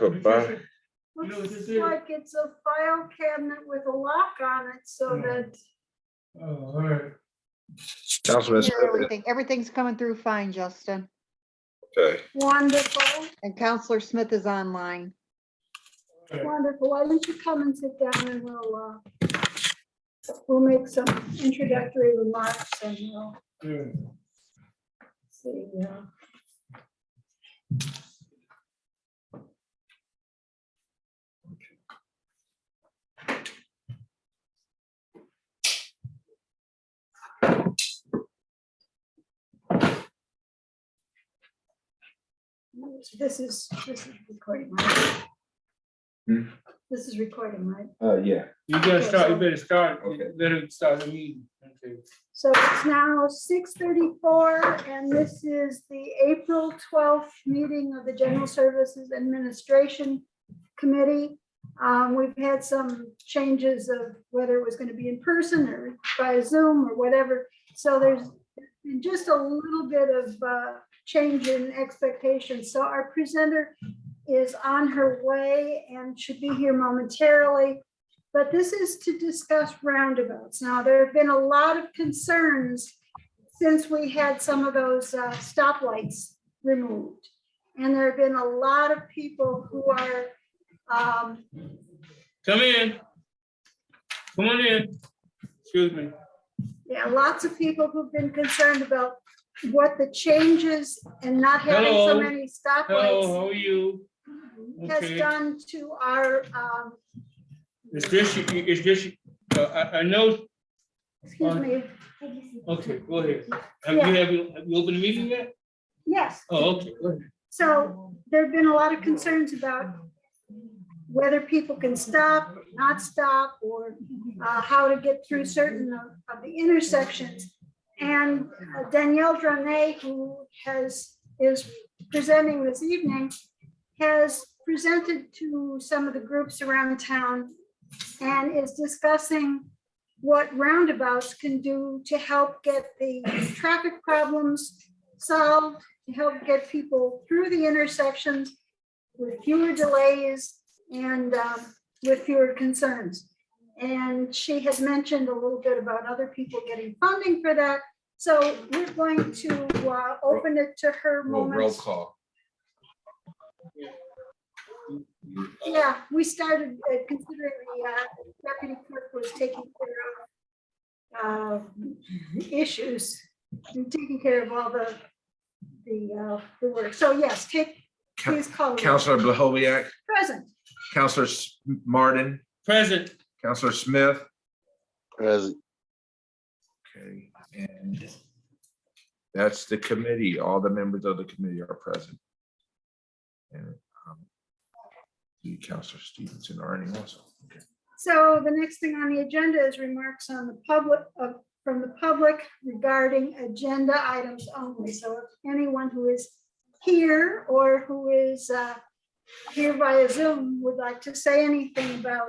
Goodbye. Looks like it's a file cabinet with a lock on it, so that. Oh, all right. Councilman Hear everything's coming through fine, Justin. Okay. Wonderful, And Counselor Smith is online. wonderful. Why don't you come and sit down and we'll make some introductory remarks and we'll see. This is recording, right? This is recording, right? Yeah. You gotta start, you better start, Okay. better start the meeting. Okay. So it's now 6:34, and this is the April 12th meeting of the General Services Administration Committee. We've had some changes of whether it was going to be in person or by Zoom or whatever. So there's been just a little bit of change in expectations. So our presenter is on her way and should be here momentarily. But this is to discuss roundabouts. Now, there have been a lot of concerns since we had some of those stoplights removed. And there have been a lot of people who are Come in. Come on in. Excuse me. yeah, lots of people who've been concerned about what the changes and not having so Hello. many Hello, stoplights how are you? has Okay. done to our, Is this, I know, excuse me, okay, go ahead. Yeah. Have you opened the meeting yet? yes. Oh, okay, go ahead. So there've been a lot of concerns about whether people can stop, or not stop, or how to get through certain of the intersections. And Danielle Dronay, who is presenting this evening, has presented to some of the groups around town and is discussing what roundabouts can do to help get the traffic problems solved, to help get people through the intersections with fewer delays and with fewer concerns. And she has mentioned a little bit about other people getting funding for that. So we're going to open it to her Roll moments. call. Yeah, we started considering the deputy clerk was taking care of issues and taking care of all the work. So yes, please call. the roll. Councilor Blahoviak, Present. Councilor Martin, Present. Councilor Smith. Present. Okay, and that's the committee. All the members of the committee are present. And Councilor Stevenson or anyone else. Okay. So the next thing on the agenda is remarks on the public, from the public regarding agenda items only. So if anyone who is here or who is here via Zoom would like to say anything about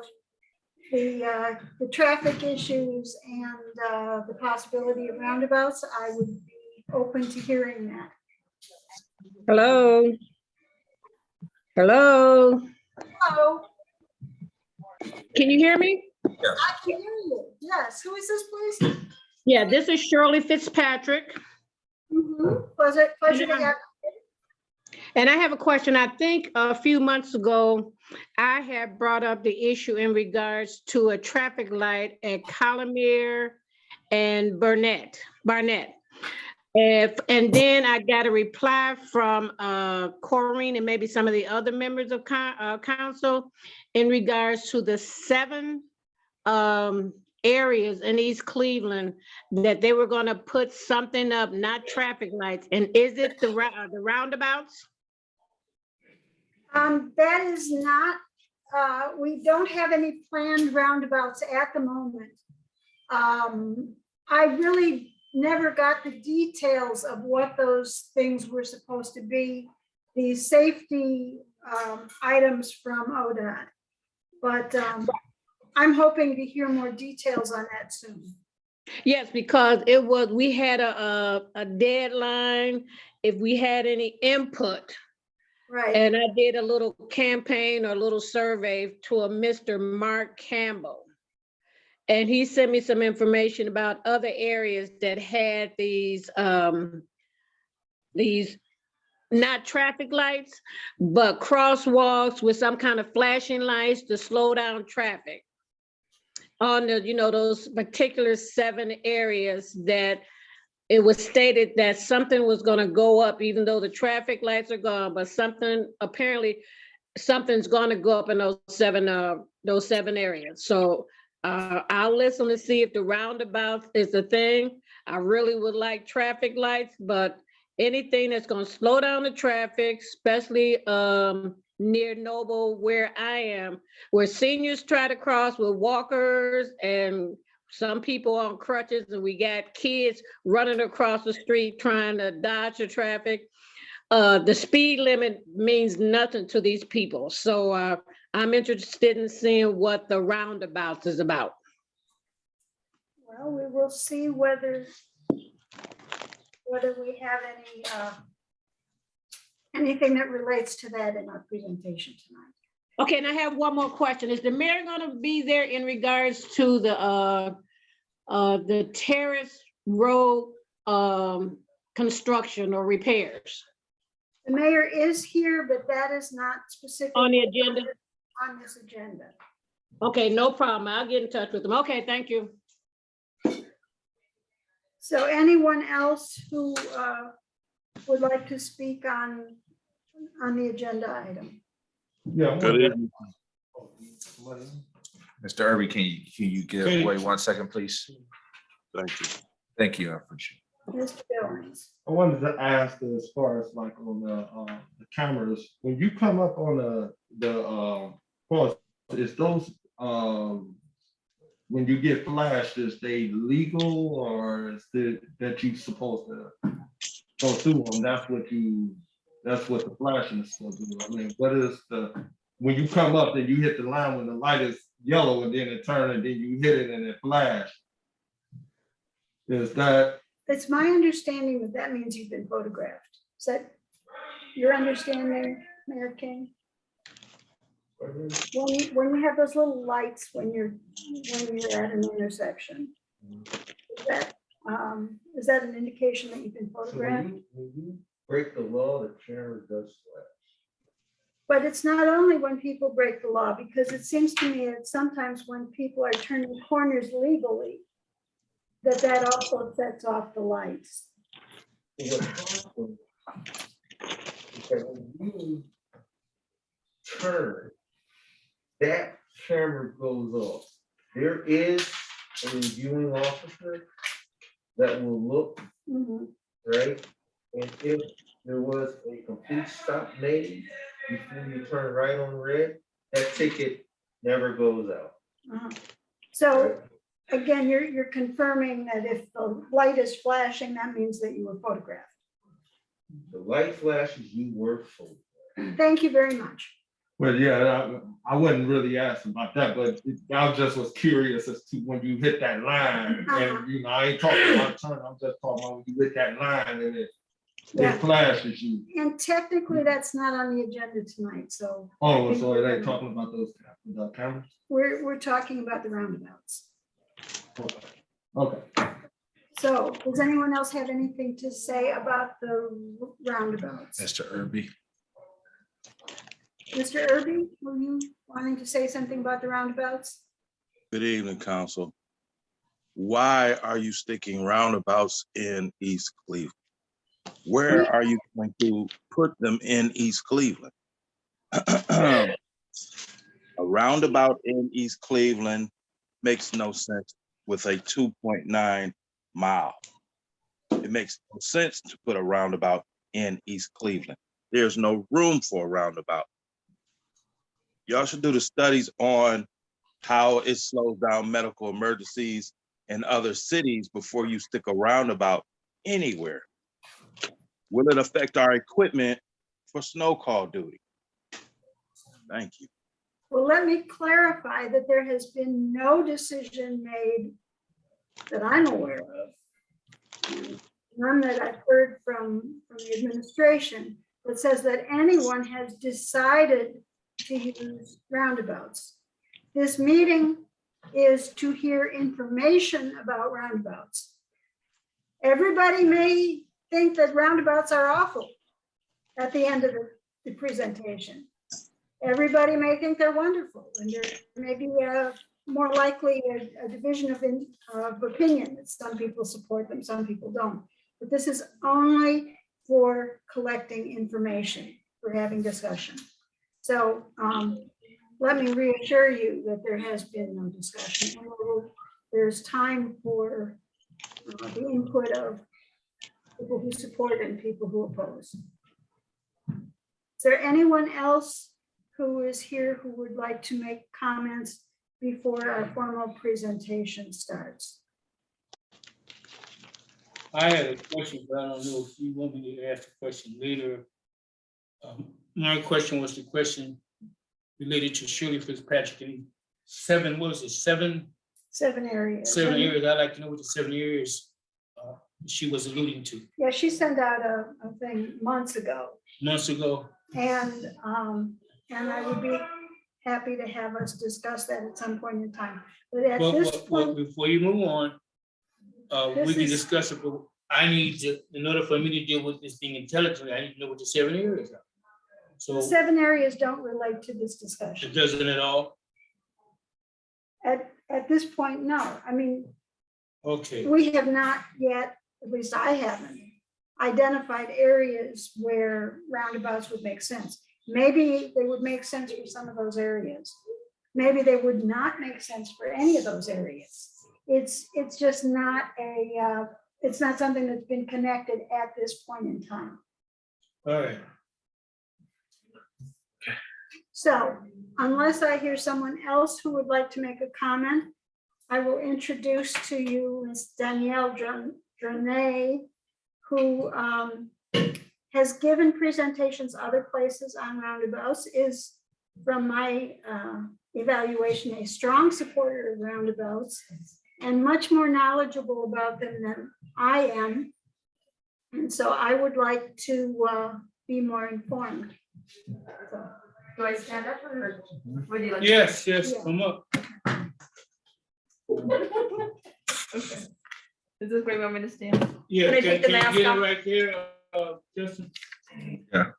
the traffic issues and the possibility of roundabouts, I would be open to hearing that. Hello. Hello. Hello, Can you hear me? I can hear you. Yes, who is this, please? Yeah, this is Shirley Fitzpatrick. Was it pleasure to have? And I have a question. I think a few months ago, I had brought up the issue in regards to a traffic light at Colomere and Barnett. And then I got a reply from Corrine and maybe some of the other members of council in regards to the 7 areas in East Cleveland that they were going to put something up, not traffic lights. And is it the roundabouts? That is not, we don't have any planned roundabouts at the moment. I really never got the details of what those things were supposed to be, the safety items from ODOT. But I'm hoping to hear more details on that soon. Yes, because we had a deadline. If we had any input Right. And I did a little campaign or a little survey to a Mr. Mark Campbell. And he sent me some information about other areas that had these not traffic lights, but crosswalks with some kind of flashing lights to slow down traffic on the, those particular 7 areas that it was stated that something was going to go up, even though the traffic lights are gone, but apparently something's going to go up in those 7 areas. So I'll listen to see if the roundabout is the thing. I really would like traffic lights, but anything that's going to slow down the traffic, especially near Noble where I am, where seniors try to cross with walkers and some people on crutches, and we got kids running across the street trying to dodge the traffic. The speed limit means nothing to these people. So I'm interested in seeing what the roundabouts is about. Well, we will see whether we have anything that relates to that in our presentation tonight. Okay, and I have one more question. Is the mayor going to be there in regards to the terrace road construction or repairs? The mayor is here, but that is not specific On the agenda? on this agenda. Okay, no problem. I'll get in touch with them. Okay, thank you. So anyone else who would like to speak on the agenda item? Yeah. Good evening. Mr. Irby, can you give away 1 second, please? Thank you. Thank you, I appreciate it. Mr. Billings. I wanted to ask as far as like on the cameras, when you come up on well, is those when you get flashed, is they legal or is it that you supposed to go through them? That's what the flashing is supposed to do. I mean, what is when you come up and you hit the line when the light is yellow and then it turns and then you hit it and it flash? Is that? It's my understanding that that means you've been photographed. Is that your understanding, Mayor King? When you have those little lights when you're at an intersection, is that an indication that you've been photographed? So when you break the law, the camera does flash. But it's not only when people break the law, because it seems to me that sometimes when people are turning corners legally, that also sets off the lights. What happens is that when you turn, that camera goes off. There is a reviewing officer that will look, right? And if there was a complete stop made before you turn right on red, that ticket never goes out. So again, you're confirming that if the light is flashing, that means that you were photographed. The light flashes, you were photographed. Thank you very much. Well, yeah, I wasn't really asking about that, but I just was curious as to when you hit that line, and I ain't talking about turn, I'm just talking about when you hit that line and it flashes you. And technically, that's not on the agenda tonight, so. Oh, so it ain't talking about those cameras? We're talking about the roundabouts. Okay. So does anyone else have anything to say about the roundabouts? Mr. Irby. Mr. Irby, were you wanting to say something about the roundabouts? Good evening, Council. Why are you sticking roundabouts in East Cleveland? Where are you going to put them in East Cleveland? A roundabout in East Cleveland makes no sense with a 2.9 mile. It makes no sense to put a roundabout in East Cleveland. There's no room for a roundabout. Y'all should do the studies on how it slows down medical emergencies in other cities before you stick a roundabout anywhere. Will it affect our equipment for snow call duty? Thank you. Well, let me clarify that there has been no decision made that I'm aware of, none that I've heard from the administration, that says that anyone has decided to use roundabouts. This meeting is to hear information about roundabouts. Everybody may think that roundabouts are awful at the end of the presentation. Everybody may think they're wonderful, and there may be more likely a division of opinion that some people support them, some people don't. But this is only for collecting information, for having discussion. So let me reassure you that there has been no discussion. There's time for the input of people who support and people who oppose. Is there anyone else who is here who would like to make comments before our formal presentation starts? I had a question, but I don't know if you want me to ask the question later. My question was the question related to Shirley Fitzpatrick and seven, what was it, seven 7 areas. areas. I'd like to know what the 7 areas she was alluding to Yeah, she sent out a thing months ago, months ago. and I would be happy to have us discuss that at some point in time. But at this Well, point, before you move on, we This can is- discuss it, but I need to, in order for me to deal with this thing intelligently, I need to know what the 7 areas are. the So 7 areas don't relate to this it discussion. doesn't at all? At this point, no. I mean, Okay, we have not yet, at least I haven't, identified areas where roundabouts would make sense. Maybe they would make sense for some of those areas. Maybe they would not make sense for any of those areas. It's just not it's not something that's been connected at this point in time. all right. So unless I hear someone else who would like to make a comment, I will introduce to you Ms. Danielle Drenay, who has given presentations other places on roundabouts, is from my evaluation, a strong supporter of roundabouts and much more knowledgeable about them than I am. And so I would like to be more informed. So, Do I stand up or would you like? Yes, Yeah. come up. Okay. Is this where you want me to stand? Yeah, Can I take the you mask get it off? right there, Justin? Yeah.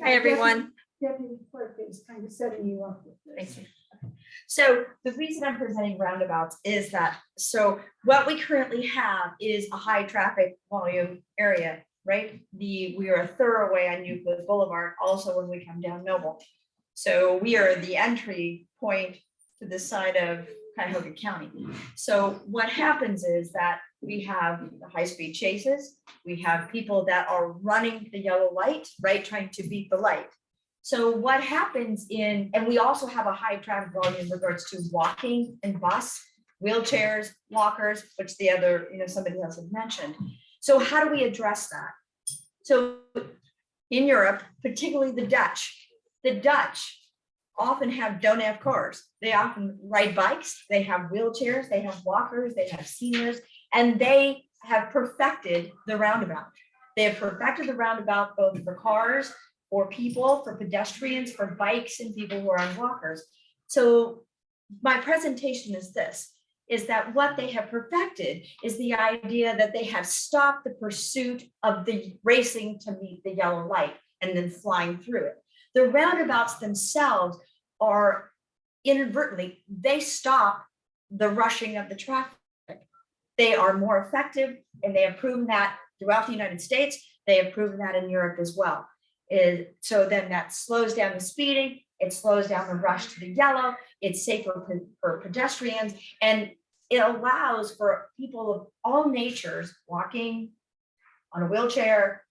Hi, everyone. Deputy Clerk is kind of setting you up with this. Thank you. So the reason I'm presenting roundabouts is that, so what we currently have is a high traffic volume area, right? We are a thoroughway on Euclid Boulevard, also when we come down Noble. So we are the entry point to the side of Cuyahoga County. So what happens is that we have the high-speed chases, we have people that are running the yellow light, right, trying to beat the light. So what happens and we also have a high traffic volume in regards to walking and bus, wheelchairs, walkers, which the other, somebody else had mentioned. So how do we address that? So in Europe, particularly the Dutch often don't have cars. They often ride bikes, they have wheelchairs, they have walkers, they have seniors, and they have perfected the roundabout. They have perfected the roundabout both for cars, for people, for pedestrians, for bikes, and people who are on walkers. So my presentation is this, is that what they have perfected is the idea that they have stopped the pursuit of the racing to meet the yellow light and then flying through it. The roundabouts themselves are inadvertently, they stop the rushing of the traffic. They are more effective, and they have proven that throughout the United States. They have proven that in Europe as well. So then that slows down the speeding, it slows down the rush to the yellow, it's safer for pedestrians, and it allows for people of all natures walking on a wheelchair.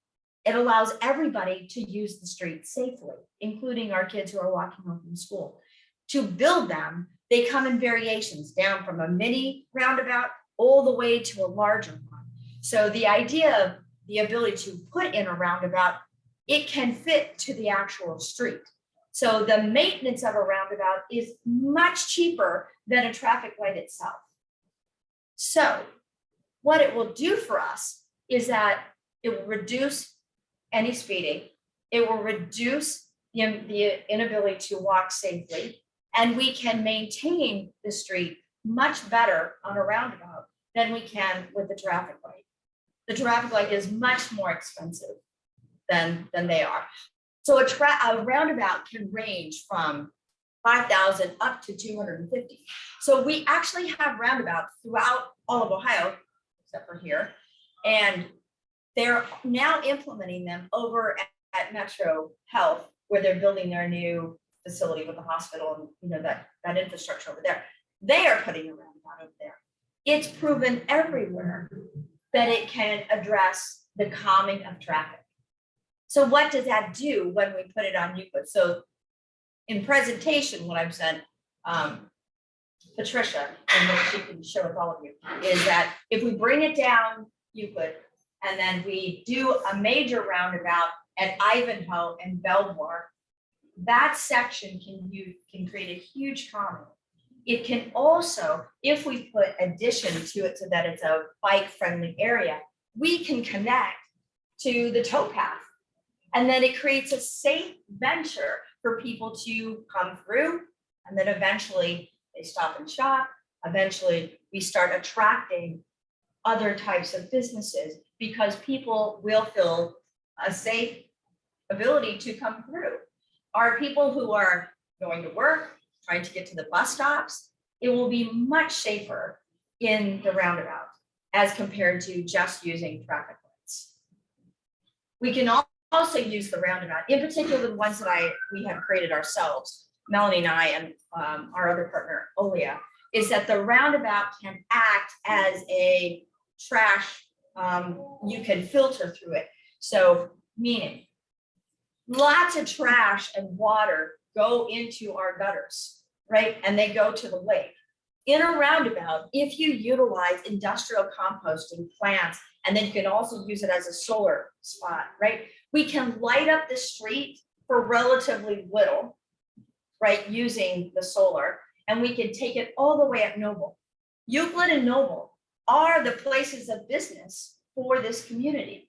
It allows everybody to use the street safely, including our kids who are walking home from school. To build them, they come in variations, down from a mini roundabout all the way to a larger one. So the idea of the ability to put in a roundabout, it can fit to the actual street. So the maintenance of a roundabout is much cheaper than a traffic light itself. So what it will do for us is that it will reduce any speeding. It will reduce the inability to walk safely. And we can maintain the street much better on a roundabout than we can with the traffic light. The traffic light is much more expensive than they are. So a roundabout can range from 5,000 up to 250. So we actually have roundabouts throughout all of Ohio, except for here. And they're now implementing them over at Metro Health, where they're building their new facility with the hospital and that infrastructure over there. They are putting a roundabout over there. It's proven everywhere that it can address the calming of traffic. So what does that do when we put it on Euclid? So in presentation, what I've sent Patricia, and what she can share with all of you, is that if we bring it down Euclid and then we do a major roundabout at Ivanhoe and Belvoir, that section can create a huge calming. It can also, if we put addition to it so that it's a bike-friendly area, we can connect to the towpath. And then it creates a safe venture for people to come through. And then eventually they stop and shop. Eventually we start attracting other types of businesses because people will feel a safe ability to come through. Our people who are going to work, trying to get to the bus stops, it will be much safer in the roundabout as compared to just using traffic lights. We can also use the roundabout, in particular the ones that we have created ourselves, Melanie and I and our other partner, Olia, is that the roundabout can act as a trash, you can filter through it. So meaning, lots of trash and water go into our gutters, right? And they go to the lake. In a roundabout, if you utilize industrial composting plants, and then you can also use it as a solar spot, right? We can light up the street for relatively little, right? Using the solar, and we can take it all the way up Noble. Euclid and Noble are the places of business for this community.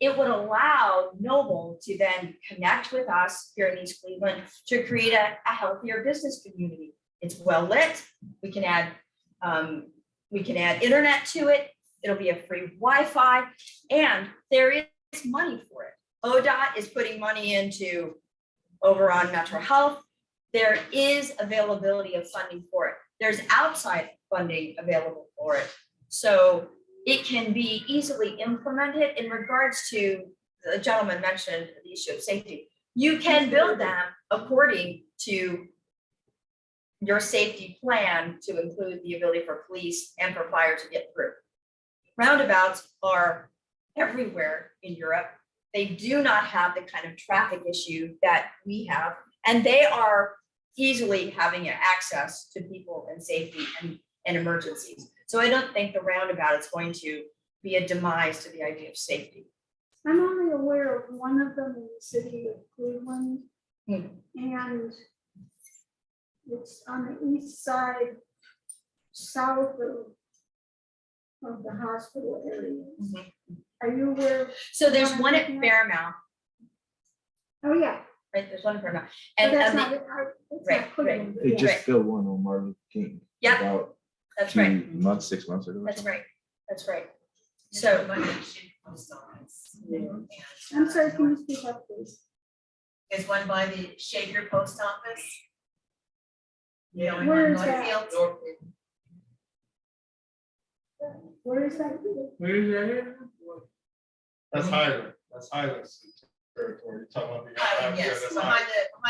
It would allow Noble to then connect with us here in East Cleveland to create a healthier business community. It's well lit. We can add internet to it. It'll be a free Wi-Fi, and there is money for it. ODOT is putting money into over on Metro Health. There is availability of funding for it. There's outside funding available for it. So it can be easily implemented. In regards to, the gentleman mentioned the issue of safety. You can build them according to your safety plan to include the ability for police and for fire to get through. Roundabouts are everywhere in Europe. They do not have the kind of traffic issue that we have, and they are easily having access to people and safety and emergencies. So I don't think the roundabout is going to be a demise to the idea of safety. I'm only aware of one of them in the city of Cleveland. And it's on the east side, south of the hospital area. Are you aware? So there's one at Fairmount, Oh, yeah. right? There's one at Fairmount. But And that's the- not, it's right, not Cleveland, They yeah. just built one on Martin Luther King. Yep. About that's right. 2 months, 6 months ago. or That's something. right. That's right. So I'm sorry, can you speak up, please? Is one by the Shaker Post Office. You know, in Where is that? Northfield. Where is that? Where is that at? That's Highland. That's Highlands territory. You're talking about the. Highland, yeah, yes, that's behind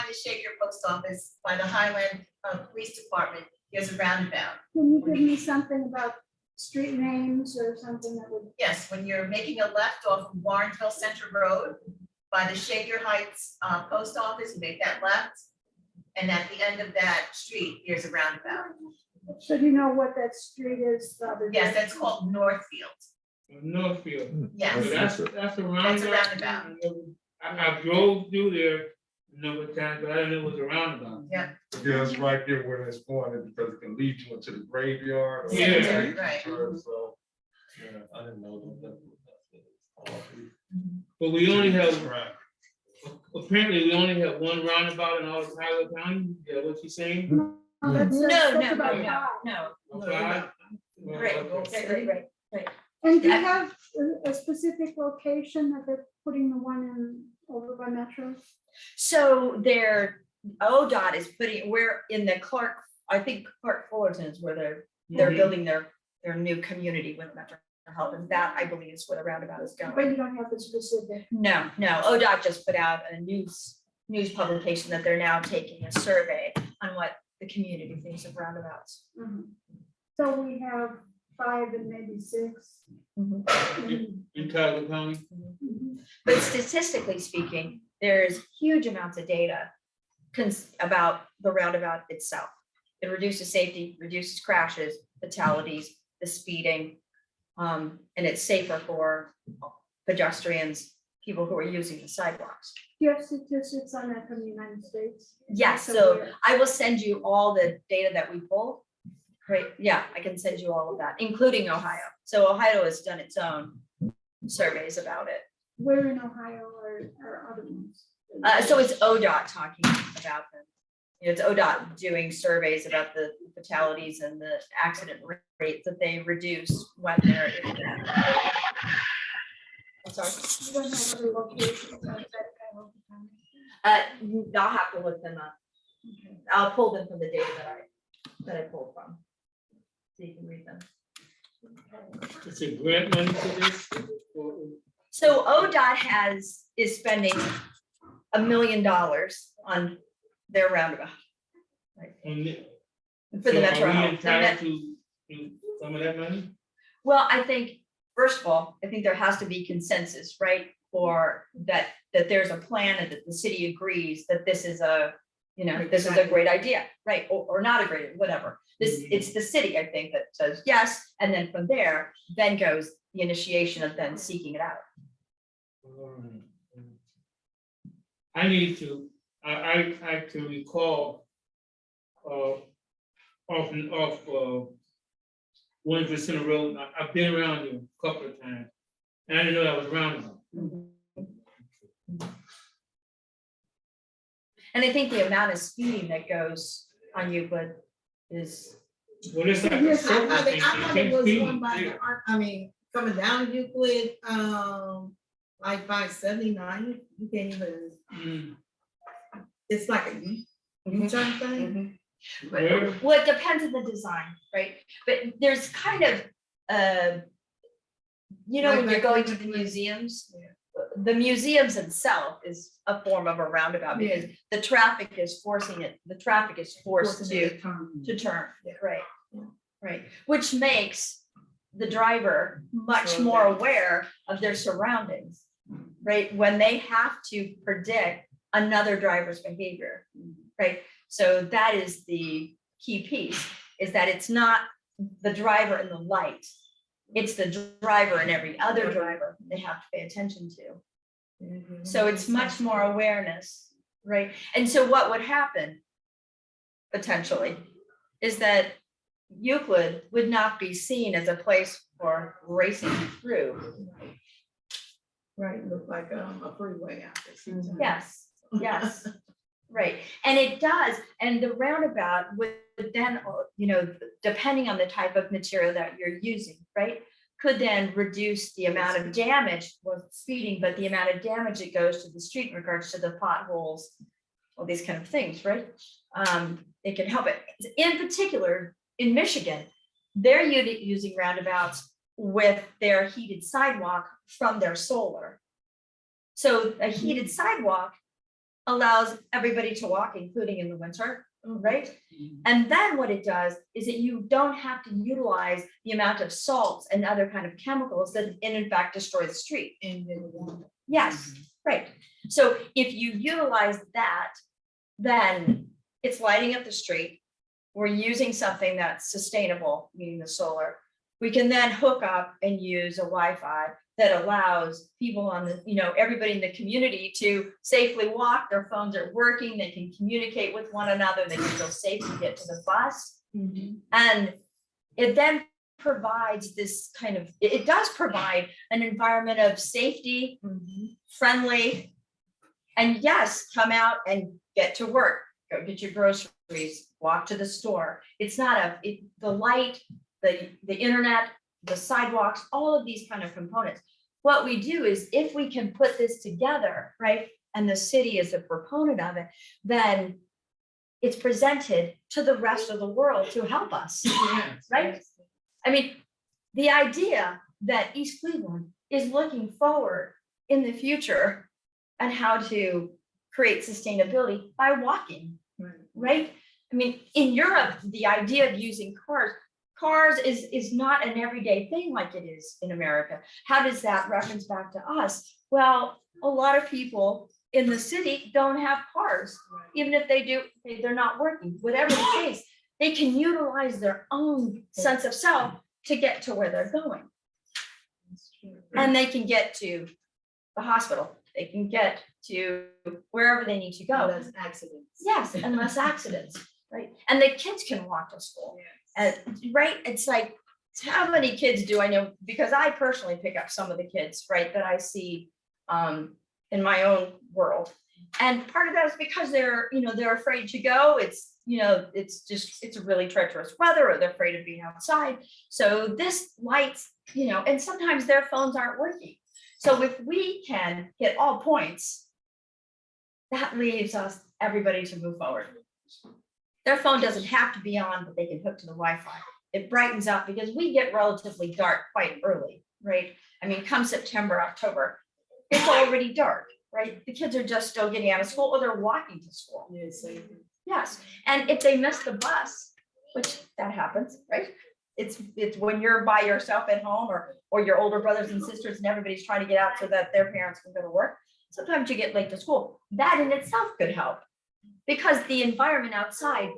the Shaker Post Office, by the Highland Police Department, there's a roundabout. Can you give me something about street names or something that would? Yes, when you're making a left off of Warrenville Center Road, by the Shaker Heights Post Office, you make that left. And at the end of that street, there's a roundabout. So do you know what that street is? the other Yes, day? that's called Northfield. Northfield. Yes. So that's a That's a roundabout. roundabout. I drove through there a number of times, but I didn't know it was a roundabout. Yeah, it's right there where it's pointed because it can lead you into the graveyard. or- Yeah. Right. So, yeah, I didn't know that. But we only have Right. Apparently, we only have one roundabout in all of Tyler County, is that what you're saying? No, that's about five. No. Five? Right. And do you have a specific location that they're putting the one in over by Metro? So ODOT is putting, we're in the Clark, I think Clark Fullerton is where they're building their new community with Metro Health, and that I believe is where the roundabout is But going. you don't have the specific. No, ODOT just put out a news publication that they're now taking a survey on what the community thinks of roundabouts. Mhm. So we have 5 and maybe 6. In Tyler County? Mhm. But statistically speaking, there's huge amounts of data about the roundabout itself. It reduces safety, reduces crashes, fatalities, the speeding, and it's safer for pedestrians, people who are using the sidewalks. Do you have statistics on that from the United States? Yes, so I will send you all the data that we pulled. Great, yeah, I can send you all of that, including Ohio. So Ohio has done its own surveys about it. Where in Ohio are other ones? So it's ODOT talking about them. It's ODOT doing surveys about the fatalities and the accident rates that they reduce when they're in that. I'm sorry. You don't have other locations outside of Cuyahoga County? I'll have to look them up. Okay. I'll pull them from the data that I pulled from. So you can read them. It's a grant money for this? So ODOT is spending $1 million on their roundabout. Right, for the Metro Are we Health. entitled to some of that money? Well, I think, first of all, I think there has to be consensus, right? For that there's a plan and that the city agrees that this is this is a great idea, right? Or not a great, whatever. It's the city, I think, that says yes, and then from there, then goes the initiation of then seeking it out. I need to, I can recall, off Williamson Center Road, I've been around here a couple of times, and I didn't know that was roundabout. And I think the amount of speeding that goes on Euclid is, Well, it's like a Yes, circle I thing, thought you it can't was speed one by there. coming down Euclid, like by 79, you can't even, Mm. it's like a U-turn thing. Where? well, it depends on the design, right? But there's kind of, when you're going to the museums, the museums itself is a form of a roundabout because the traffic is forced to turn, right? Right, which makes the driver much more aware of their surroundings, right? When they have to predict another driver's behavior, right? So that is the key piece, is that it's not the driver in the light, it's the driver and every other driver they have to pay attention to. So it's much more awareness, right? And so what would happen potentially is that Euclid would not be seen as a place for racing through. Right, look like a freeway out there. Yes, right. And it does, and the roundabout would then, depending on the type of material that you're using, right? Could then reduce the amount of damage, speeding, but the amount of damage that goes to the street in regards to the potholes, all these kind of things, right? It can help it. In particular, in Michigan, they're using roundabouts with their heated sidewalk from their solar. So a heated sidewalk allows everybody to walk, including in the winter, right? And then what it does is that you don't have to utilize the amount of salts and other kind of chemicals that in fact destroy the street. Yes, right. So if you utilize that, then it's lighting up the street. We're using something that's sustainable, meaning the solar. We can then hook up and use a Wi-Fi that allows people on everybody in the community to safely walk. Their phones are working, they can communicate with one another, they can feel safe to get to the bus. And it then provides this it does provide an environment of safety, friendly, And yes, come out and get to work, go get your groceries, walk to the store. It's not the light, the internet, the sidewalks, all of these kind of components. What we do is if we can put this together, right, and the city is a proponent of it, then it's presented to the rest of the world to help us, right? I mean, the idea that East Cleveland is looking forward in the future and how to create sustainability by walking, right? I mean, in Europe, the idea of using cars is not an everyday thing like it is in America. How does that reference back to us? Well, a lot of people in the city don't have cars. Even if they do, they're not working, whatever the case, they can utilize their own sense of self to get to where they're going. And they can get to the hospital, they can get to wherever they need to go. Those accidents. Yes, and less accidents, right? And the kids can walk to school. Right? It's like, how many kids do I know? Because I personally pick up some of the kids, right, that I see in my own world. And part of that is because they're afraid to go. It's really treacherous weather, or they're afraid of being outside. So this lights, and sometimes their phones aren't working. So if we can hit all points, that leaves us, everybody, to move forward. Their phone doesn't have to be on, but they can hook to the Wi-Fi. It brightens up because we get relatively dark quite early, right? I mean, come September, October, it's already dark, right? The kids are just still getting out of school, or they're walking to school. Yes, and if they miss the bus, which that happens, right? It's when you're by yourself at home, or your older brothers and sisters and everybody's trying to get out so that their parents can go to work. Sometimes you get late to school. That in itself could help, because the environment outside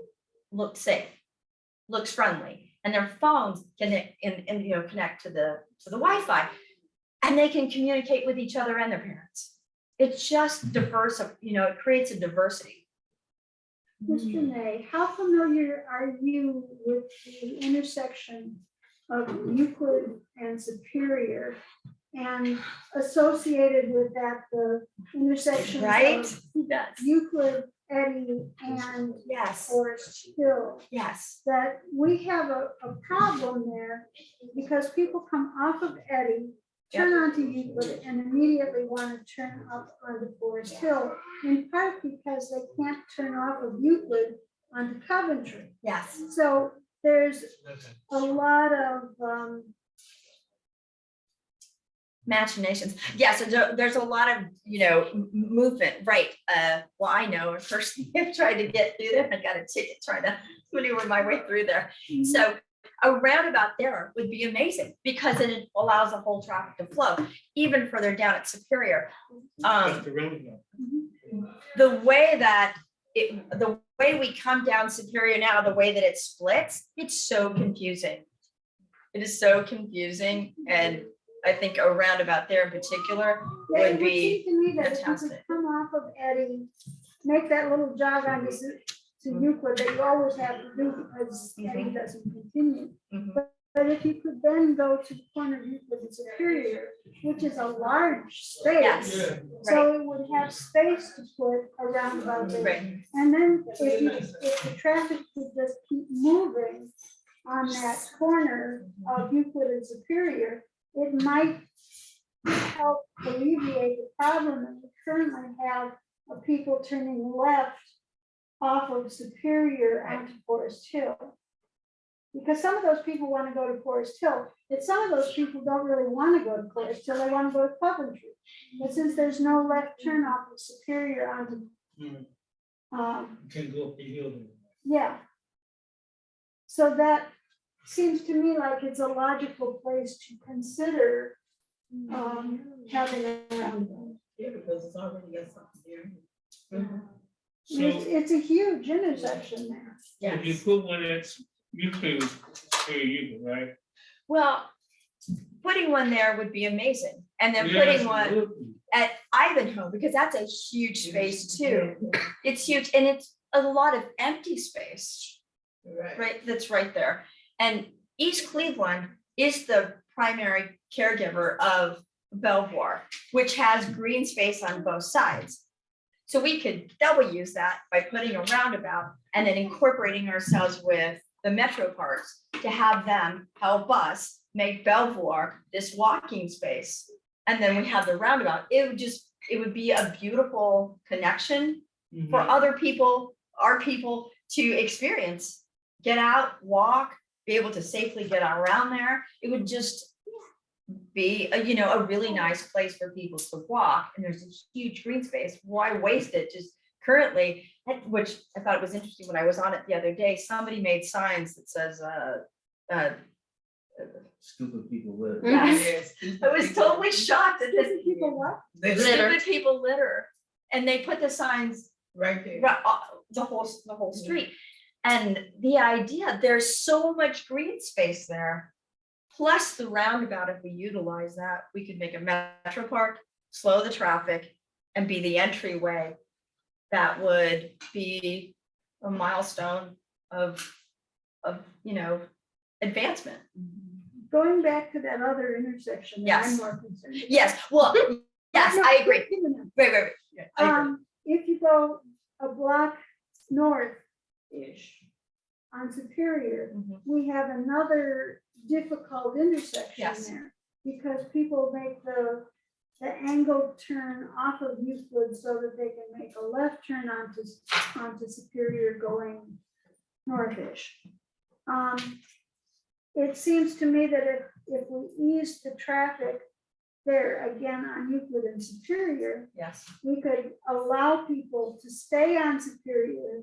looks safe, looks friendly, and their phones can connect to the Wi-Fi, and they can communicate with each other and their parents. It's just diverse, it creates a diversity. Mr. May, how familiar are you with the intersection of Euclid and Superior, and associated with that, the intersection Right? of Yes. Euclid, Eddy, and Yes. Forest Hill? Yes. That we have a problem there because people come off of Eddy, turn onto Euclid, and immediately want to turn up onto Forest Hill, in part because they can't turn off of Euclid onto Coventry. Yes. So there's a lot of Machinations. Yes, there's a lot of, movement, right? Well, I know personally, I've tried to get through there. I got a ticket trying to maneuver my way through there. So a roundabout there would be amazing, because then it allows the whole traffic to flow even further down at Superior. The way we come down Superior now, the way that it splits, it's so confusing. It is so confusing, and I think a roundabout there in particular Yeah, it would be seem to me that if you could fantastic. come off of Eddy, make that little jog on to Euclid that you always have to do because Eddy doesn't continue. Mhm. But if you could then go to the corner of Euclid and Superior, which is a large space. Yes. So it would have space to put a roundabout there. Right. And then if the traffic could just keep moving on that corner of Euclid and Superior, it might help alleviate the problem that we currently have of people turning left off of Superior onto Forest Hill. Because some of those people want to go to Forest Hill, but some of those people don't really want to go to Forest Hill, they want to go to Coventry. But since there's no left turn off of Superior onto, Can go up the hill. yeah. So that seems to me like it's a logical place to consider having a roundabout. Yeah, because it's already got something there. It's a huge intersection there. If you put one that's Euclid, right? Well, putting one there would be amazing. And then Yes, putting it one would be. at Ivanhoe, because that's a huge space too. It's huge, and it's a lot of empty space, right? That's right there. And East Cleveland is the primary caregiver of Belvoir, which has green space on both sides. So we could double use that by putting a roundabout and then incorporating ourselves with the metro parks to have them help us make Belvoir this walking space. And then we have the roundabout. It would be a beautiful connection for other people, our people to experience, get out, walk, be able to safely get around there. It would just be a really nice place for people to walk. And there's a huge green space. Why waste it? Just currently, which I thought it was interesting when I was on it the other day, somebody made signs that says, Stupid people live. yes. I was totally shocked at this. People what? Stupid people litter. And they put the signs Right there. the whole street. And the idea, there's so much green space there. Plus the roundabout, if we utilize that, we could make a metro park, slow the traffic, and be the entryway. That would be a milestone of advancement. Going back to that other intersection that I'm Yes. more concerned. about. Yes, well, yes, No, I agree. wait a minute. Right. I agree. If you go a block north-ish on Superior, Mhm. we have another difficult intersection Yes. there. Because people make the angled turn off of Euclid so that they can make a left turn onto Superior going north-ish. It seems to me that if we ease the traffic there again on Euclid and Superior, Yes, we could allow people to stay on Superior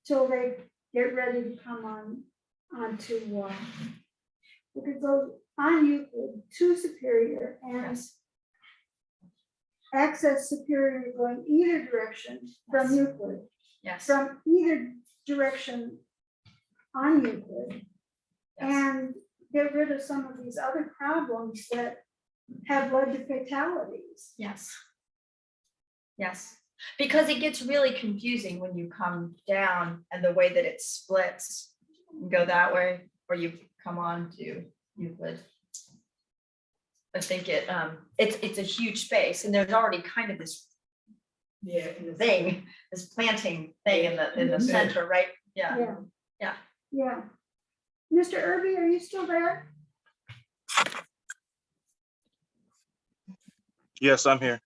till they get ready to come onto, we could go on Euclid to Superior and yes, access Superior going either direction from Euclid, yes. from either direction on Euclid, Yes. and get rid of some of these other problems that have led to fatalities. Yes. Yes, because it gets really confusing when you come down and the way that it splits. You go that way, or you come on to Euclid. I think it's a huge space, and there's already kind of this thing, this planting thing in the center, right? Yeah. Yeah. Mr. Irby, are you still there? Yes, I'm here.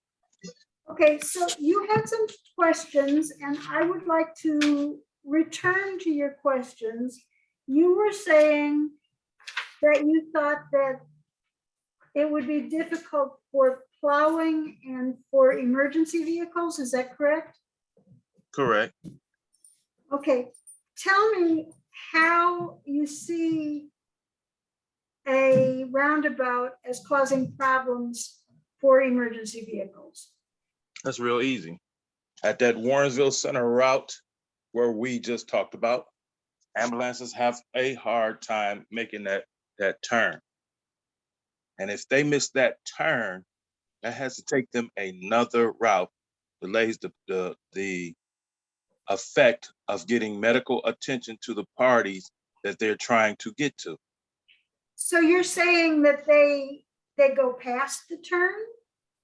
Okay, so you had some questions, and I would like to return to your questions. You were saying that you thought that it would be difficult for plowing and for emergency vehicles, is that correct? Correct. Okay, tell me how you see a roundabout as causing problems for emergency vehicles. That's real easy. At that Warrensville Center route where we just talked about, ambulances have a hard time making that turn. And if they miss that turn, that has to take them another route, delays the effect of getting medical attention to the parties that they're trying to get to. So you're saying that they go past the turn?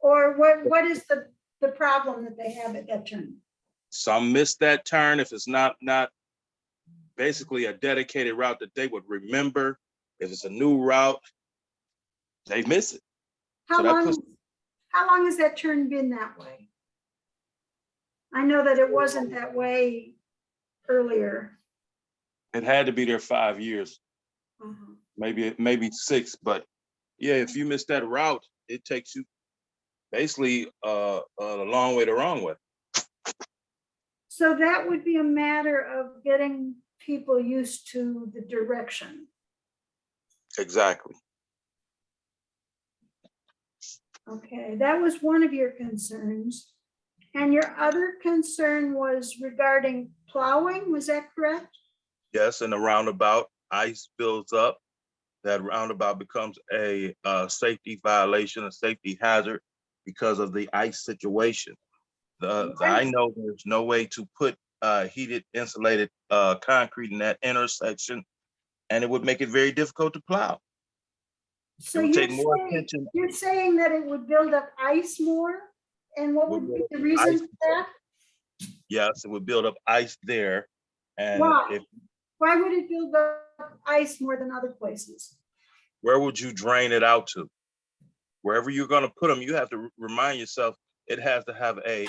Or what is the problem that they have at that turn? Some miss that turn if it's not basically a dedicated route that they would remember. If it's a new route, they miss it. How So that long, puts- how long has that turn been that way? I know that it wasn't that way earlier. It had to be there 5 years, Uh-huh. maybe 6, but yeah, if you miss that route, it takes you basically a long way the wrong way. So that would be a matter of getting people used to the direction. Exactly. Okay, that was one of your concerns. And your other concern was regarding plowing, was that correct? Yes, in the roundabout, ice builds up. That roundabout becomes a safety violation, a safety hazard because of the ice situation. I know there's no way to put heated insulated concrete in that intersection, and it would make it very difficult to plow. So It would you're take more saying, attention. you're saying that it would build up ice more? And what would be the reason for that? yes, it would build up ice there. And Why? if, Why would it build up ice more than other places? where would you drain it out to? Wherever you're gonna put them, you have to remind yourself, it has to have a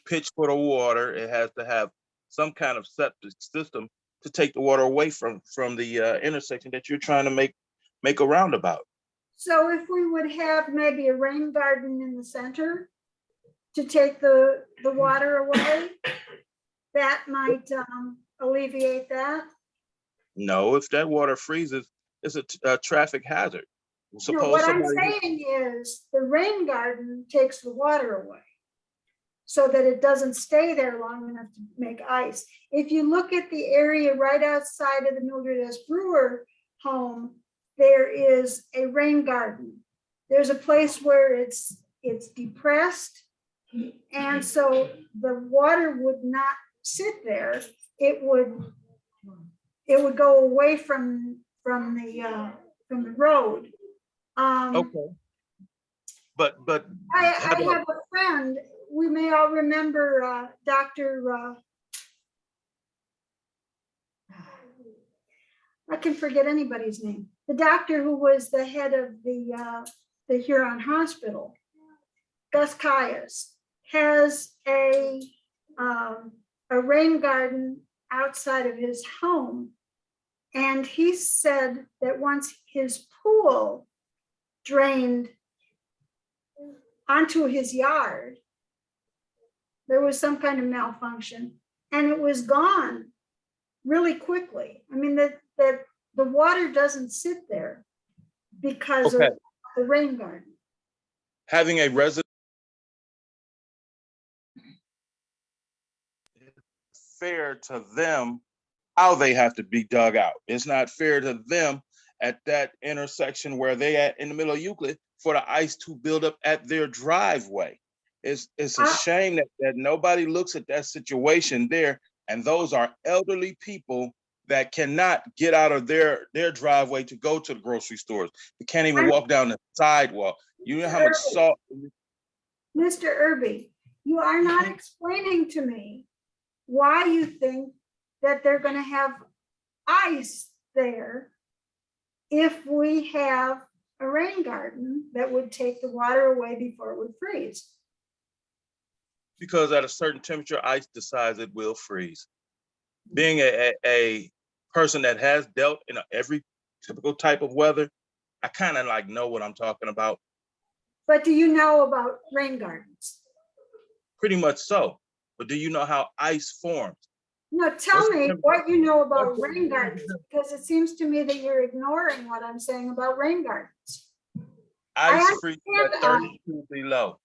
pitch for the water. It has to have some kind of septic system to take the water away from the intersection that you're trying to make a roundabout. So if we would have maybe a rain garden in the center to take the water away, that might alleviate that. No, if that water freezes, it's a traffic hazard. No, Suppose what I'm somebody, saying is the rain garden takes the water away so that it doesn't stay there long enough to make ice. If you look at the area right outside of the Mildred S. Brewer home, there is a rain garden. There's a place where it's depressed. And so the water would not sit there. It would go away from the road. okay. But I have a friend, we may all remember Dr. I can forget anybody's name. The doctor who was the head of the Huron Hospital, Gus Caius, has a rain garden outside of his home. And he said that once his pool drained onto his yard, there was some kind of malfunction and it was gone really quickly. I mean, the water doesn't sit there because Okay. of the rain garden. having a resident fair to them how they have to be dug out. It's not fair to them at that intersection where they at in the middle of Euclid for the ice to build up at their driveway. It's a shame that nobody looks at that situation there. And those are elderly people that cannot get out of their driveway to go to the grocery stores. They can't even walk down the sidewalk. You know how much salt. Mr. Irby, you are not explaining to me why you think that they're going to have ice there if we have a rain garden that would take the water away before it would freeze. Because at a certain temperature, ice decides it will freeze. Being a person that has dealt in every typical type of weather, I kind of like know what I'm talking about. But do you know about rain gardens? Pretty much so. But do you know how ice forms? No, tell me what you know about rain gardens, because it seems to me that you're ignoring what I'm saying about rain gardens. Ice freezes at 32 below.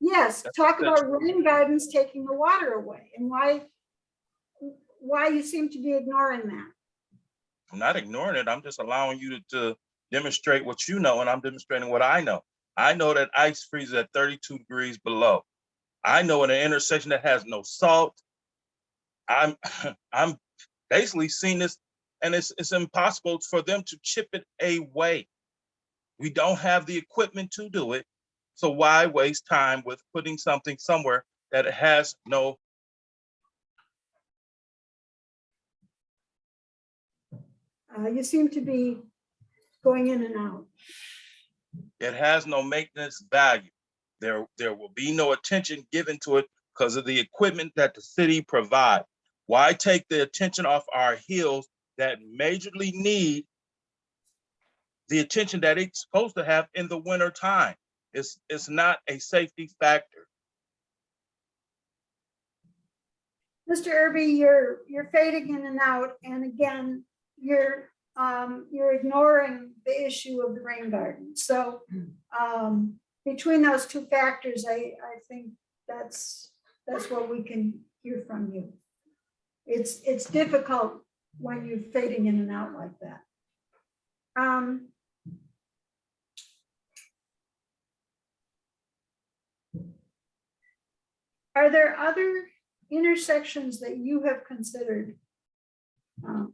Yes, talk about rain gardens taking the water away and why you seem to be ignoring that. I'm not ignoring it. I'm just allowing you to demonstrate what you know, and I'm demonstrating what I know. I know that ice freezes at 32 degrees below. I know in an intersection that has no salt, I'm basically seeing this, and it's impossible for them to chip it away. We don't have the equipment to do it. So why waste time with putting something somewhere that it has no? You seem to be going in and out. It has no maintenance value. There will be no attention given to it because of the equipment that the city provides. Why take the attention off our hills that majorly need the attention that it's supposed to have in the winter time? It's not a safety factor. Mr. Irby, you're fading in and out, and again, you're ignoring the issue of the rain garden. So between those two factors, I think that's what we can hear from you. It's difficult when you're fading in and out like that. Are there other intersections that you have considered? So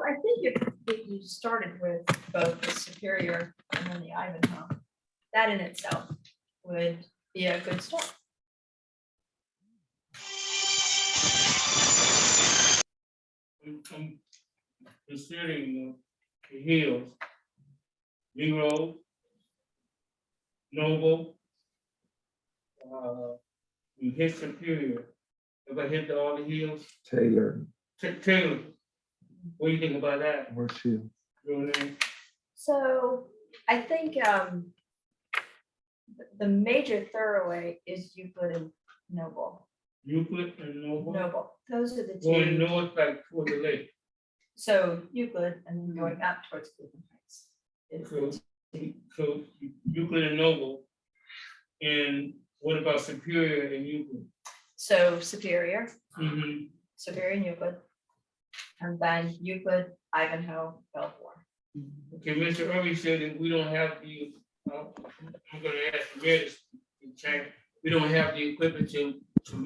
I think if you started with both the Superior and then the Ivanhoe, that in itself would be a good start. I'm considering the hills. Negro, Noble, you hit Superior. If I hit all the hills, Taylor, Taylor, what do you think about that? where's she? Your name? So I think the major thoroughway is Euclid and Noble. Euclid and Noble? Noble, those are the Going two. north, like toward the lake. So Euclid and then going up towards Cleveland Heights. is the So, so Euclid and Noble. And what about Superior and Euclid? So Superior, Mhm. Superior and Euclid. And then Euclid, Ivanhoe, Belvoir. Okay, Mr. Irving said that we don't have the, I'm gonna ask the mayor to check, we don't have the equipment to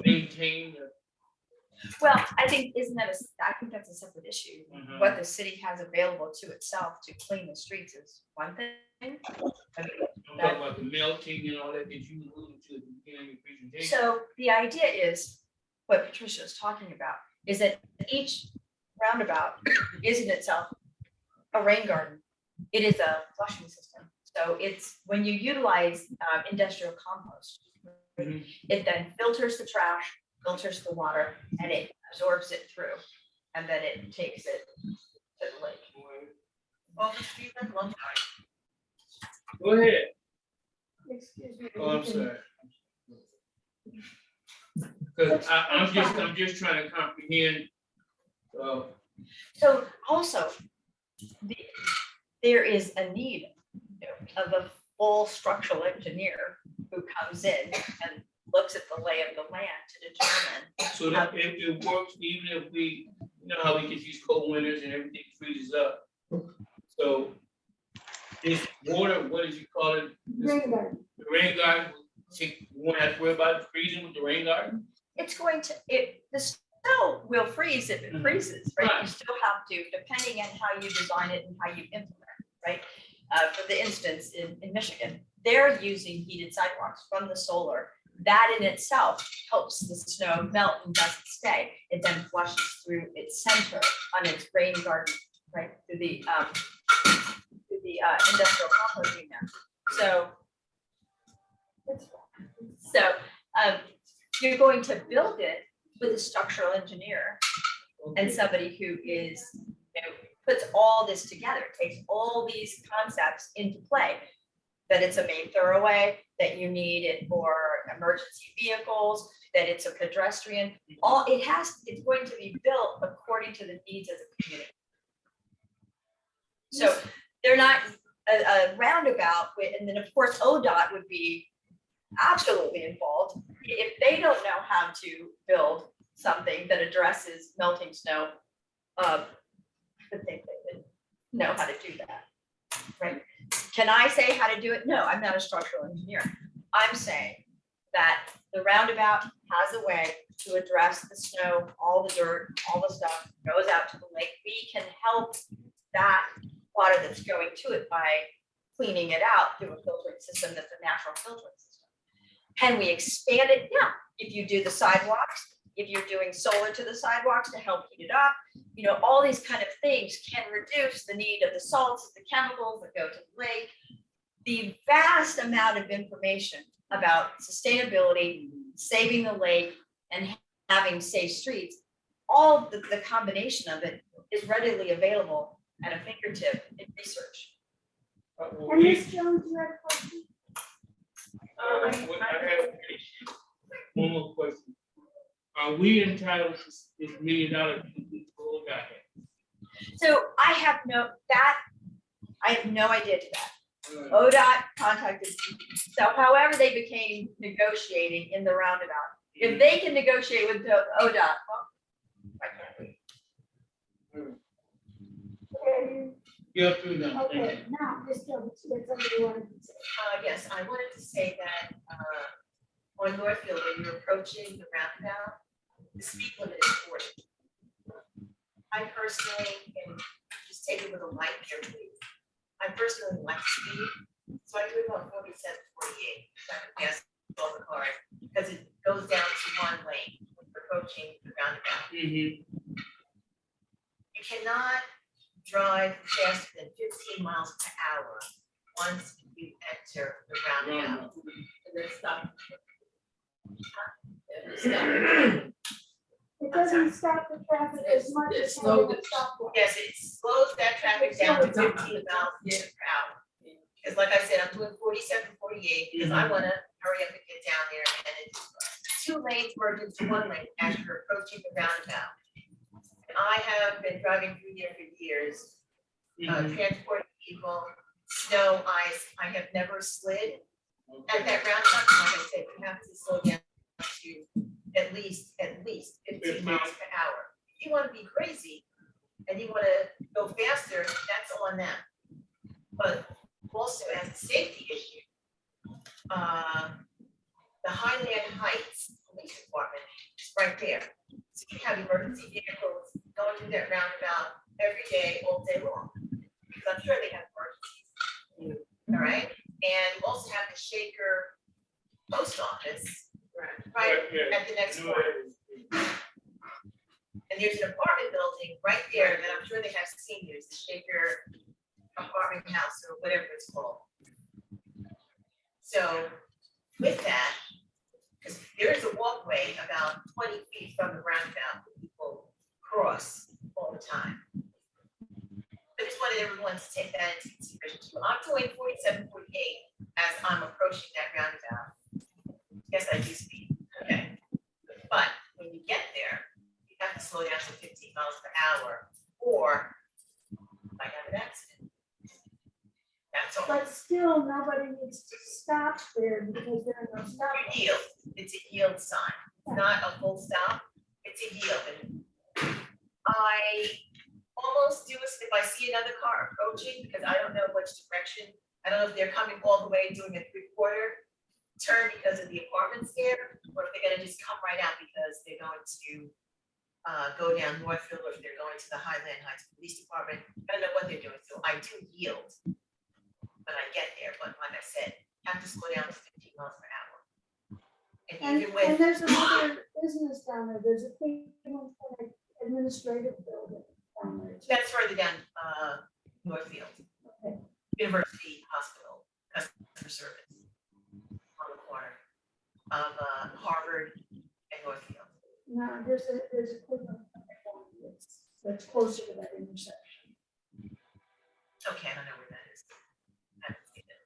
maintain the. Well, I think, I think that's a separate issue. Mhm. What the city has available to itself to clean the streets is one thing. I mean, I'm talking about the melting and all that you alluded to at the beginning of your presentation. So the idea is, what Patricia is talking about, is that each roundabout is in itself a rain garden. It is a flushing system. So it's, when you utilize industrial compost, Mhm. it then filters the trash, filters the water, and it absorbs it through. And then it takes it to the lake. Over street and Long Go ahead. Excuse me. Oh, I'm sorry. Cause I'm just trying to comprehend, So also, there is a need, of a full structural engineer who comes in and looks at the lay of the land to determine. so that it works even if we, you know how we get these cold winters and everything freezes up. So this water, what did you call it? Rain garden. The rain garden, you won't have to worry about freezing with the rain garden? It's going to, the snow will freeze if it freezes, right? You Right. still have to, depending on how you design it and how you implement it, right? For the instance, in Michigan, they're using heated sidewalks from the solar. That in itself helps the snow melt and doesn't stay. It then flushes through its center on its rain garden, right? Through the industrial composting now. So you're going to build it with a structural engineer and somebody who is, puts all this together, takes all these concepts into play. That it's a main thoroughway, that you need it for emergency vehicles, that it's a pedestrian, it's going to be built according to the needs of the community. So they're not a roundabout, and then of course ODOT would be absolutely involved. If they don't know how to build something that addresses melting snow, I think they would know how to do that, right? Can I say how to do it? No, I'm not a structural engineer. I'm saying that the roundabout has a way to address the snow, all the dirt, all the stuff goes out to the lake. We can help that water that's going to it by cleaning it out through a filtering system that's a natural filtering system. Can we expand it? Yeah, if you do the sidewalks, if you're doing solar to the sidewalks to help heat it up, all these kind of things can reduce the need of the salts, the chemicals that go to the lake. The vast amount of information about sustainability, saving the lake, and having safe streets, all the combination of it is readily available at a fingertip in research. And Ms. Jones, you had a question? I have one more question. Are we entitled to this $1 million goal guy? So I have no idea to that. ODOT contacted, so however they became negotiating in the roundabout. If they can negotiate with the ODOT, well, why can't we? You're through now. Thank you. Okay, now, Ms. Jones, you had something you wanted to say. Yes, I wanted to say that on Northfield, when you're approaching the roundabout, the speed limit is 40. I personally, and just take it with a light here, please. I personally like speed, so I do about 47, 48. So I can pass all the cars because it goes down to one lane when you're approaching the roundabout. Mhm. cannot drive faster than 15 miles per hour once you enter the roundabout. And then stop. It doesn't stop the traffic as much as having a stoplight. Yes, it slows that traffic down to 15 miles per hour. Because like I said, I'm doing 47, 48 because I want to hurry up and get down there, and it's 2 lanes merged into 1 lane as you're approaching the roundabout. And I have been driving through there for years, transporting people, snow, ice. I have never slid at that roundabout. Like I said, you have to slow down to at least 15 miles per hour. If you want to be crazy and you want to go faster, that's on them. But also as a safety issue, the Highland Heights Police Department is right there. So you have emergency vehicles going through that roundabout every day, all day long. Because I'm sure they have emergencies. All right, and you also have the Shaker Post Office right at the next corner. And there's an apartment building right there that I'm sure they have seniors, the Shaker apartment house or whatever it's called. So with that, because there is a walkway about 20 feet from the roundabout that people cross all the time. I just wanted everyone to take that into consideration too. I'm doing 47, 48 as I'm approaching that roundabout. Yes, I do speed. Okay. But when you get there, you have to slow down to 15 miles per hour or you might have an accident. That's all. But still, nobody needs to stop there because there are no You stoplights. yield. It's a yield sign. It's not a full stop. It's a yield. And I almost do this if I see another car approaching because I don't know which direction. I don't know if they're coming all the way doing a 3/4 turn because of the apartments there, or if they're gonna just come right out because they're going to go down Northfield, or if they're going to the Highland Heights Police Department. I don't know what they're doing, so I do yield when I get there, but like I said, I have to slow down to 15 miles per hour. And even And with, there's another business down there. There's a Cleveland Clinic administrative building down there. too. that's further down Northfield, Okay. University Hospital, customer service on the corner of Harvard and Northfield. No, there's a Cleveland Clinic one that's closer to that intersection. Okay, I don't know where that is. I haven't seen it.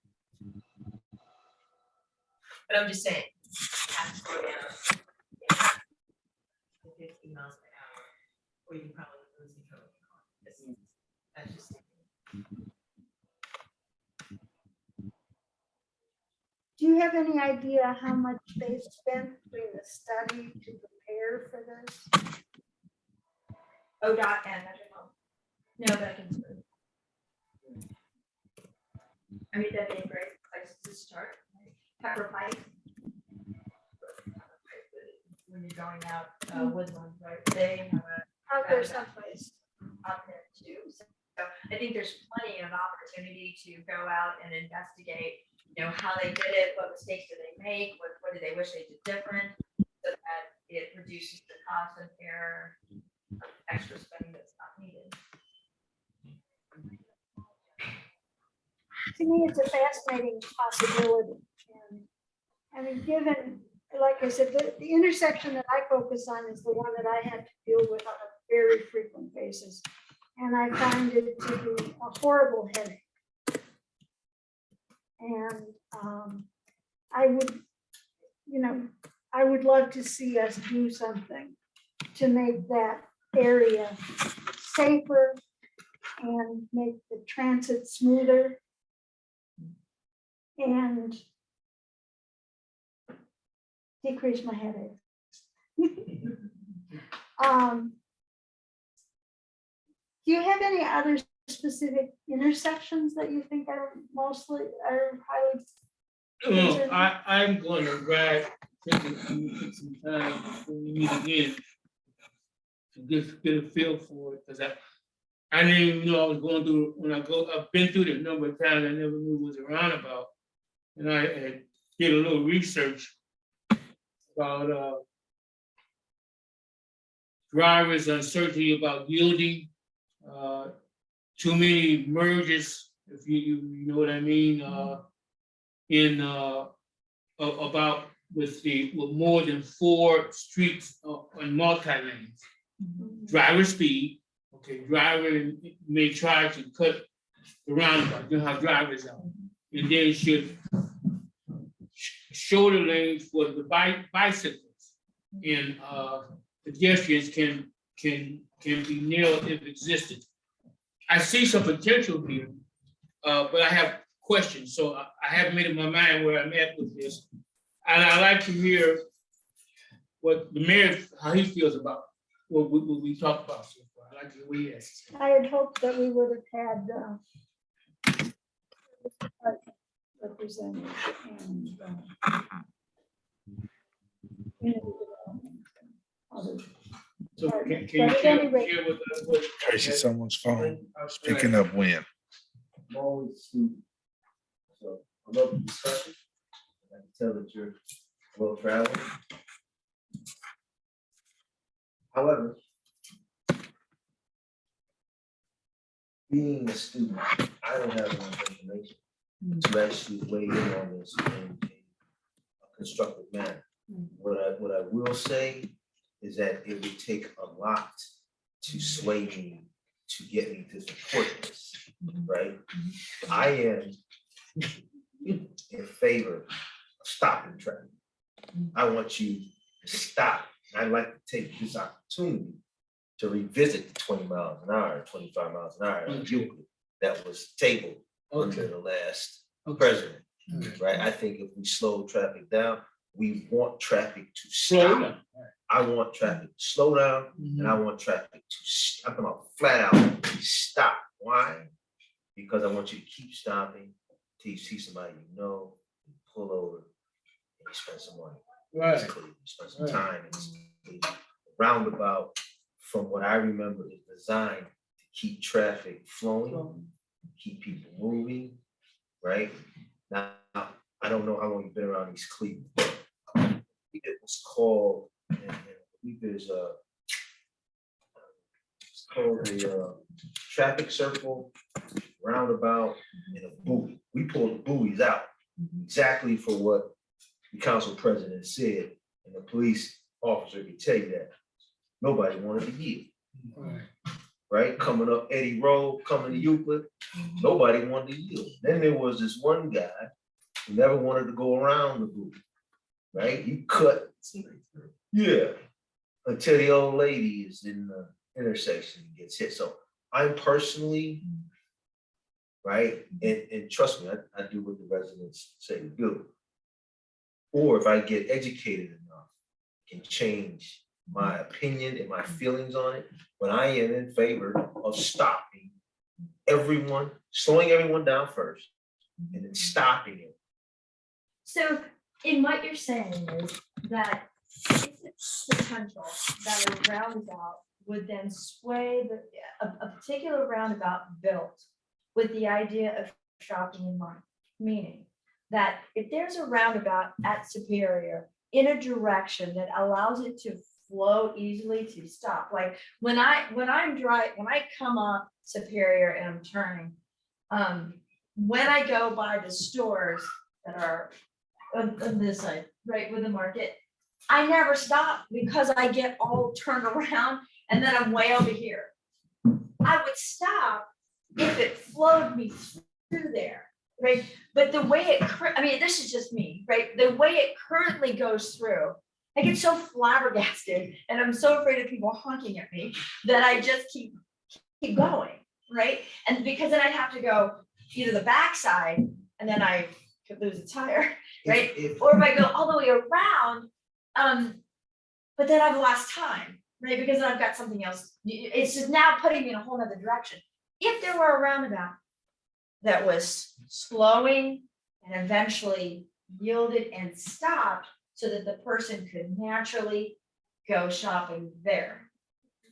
But I'm just saying, you have to slow down to 15 miles per hour, or you can probably lose control of your car. That's just. Do you have any idea how much they spent doing the study to prepare for this? ODOT and Metro. No, but I can. I mean, that'd be a great place to start. Pepper Pike. When you're going out Woodland, right? They have a Out there someplace. out there too. So I think there's plenty of opportunity to go out and investigate, you know, how they did it, what mistakes did they make, what did they wish they did different, so that it reduces the cost of error, extra spending that's not needed. To me, it's a fascinating possibility. And I mean, given, like I said, the intersection that I focus on is the one that I have to deal with on a very frequent basis. And I find it to be a horrible headache. And I would, I would love to see us do something to make that area safer and make the transit smoother. And decrease my headache. Do you have any other specific intersections that you think are highly? No, I'm going to grab, take some time when we meet again. To get a feel for it, because I didn't even know I was going through, I've been through it a number of times, I never knew it was a roundabout. And I did a little research about drivers' uncertainty about yielding too many merges, if you know what I mean, about with more than 4 streets on multi-lanes. Driver speed, okay, driver may try to cut the roundabout, you know how drivers are. And then should shoulder lanes for the bicycles and pedestrians can be nailed if existed. I see some potential here, but I have questions, so I haven't made up my mind where I'm at with this. And I'd like to hear what the mayor, how he feels about what we talked about so far. I'd like to hear what he has to say. I had hoped that we would have had represented and community development and others. So can But you at share any rate- with us what? Tracy, someone's phone. Speaking of when. I'm always a student. So I love the discussion. I can tell that you're well traveled. However, being a student, I don't have enough information to actually weigh in on this in a constructive manner. What I will say is that it would take a lot to sway me to get me to support this, right? I am in favor of stopping traffic. I want you to stop. I'd like to take this opportunity to revisit the 20 miles an hour, 25 miles an hour that was tabled under the last president, right? I think if we slow traffic down, we want traffic to Slow stop. down. I want traffic to slow down, and I want traffic to stop. I'm about flat out stop. Why? Because I want you to keep stopping till you see somebody you know, you pull over, and you spend some money. Right. It's clear. You spend some time. It's roundabout, from what I remember, is designed to keep traffic flowing, keep people moving, right? Now, I don't know how long you've been around East Cleveland. It was called, and I believe there's it's called a traffic circle, roundabout, and a buoy. We pulled the buoys out exactly for what the council president said, and the police officer could tell you that nobody wanted to yield. Right, coming up Eddie Road, coming to Euclid, nobody wanted to yield. Then there was this one guy who never wanted to go around the buoy. Right, you cut, yeah, until the old lady is in the intersection and gets hit. So I'm personally, right, and trust me, I do what the residents say to do. Or if I get educated enough, can change my opinion and my feelings on it. But I am in favor of stopping everyone, slowing everyone down first, and then stopping it. So in what you're saying is that it's potential that a roundabout would then sway a particular roundabout built with the idea of shopping in mind, meaning that if there's a roundabout at Superior in a direction that allows it to flow easily to stop, like when I come up Superior and I'm turning, when I go by the stores that are on this side, right with the market, I never stop because I get all turned around and then I'm way over here. I would stop if it flowed me through there, right? But the way it, I mean, this is just me, right? The way it currently goes through, I get so flabbergasted and I'm so afraid of people honking at me that I just keep going, right? And because then I'd have to go either the backside and then I could lose a tire, right? Or if I go all the way around, but then I've lost time, right? Because then I've got something else. It's just now putting me in a whole nother direction. If there were a roundabout that was slowing and eventually yielded and stopped so that the person could naturally go shopping there.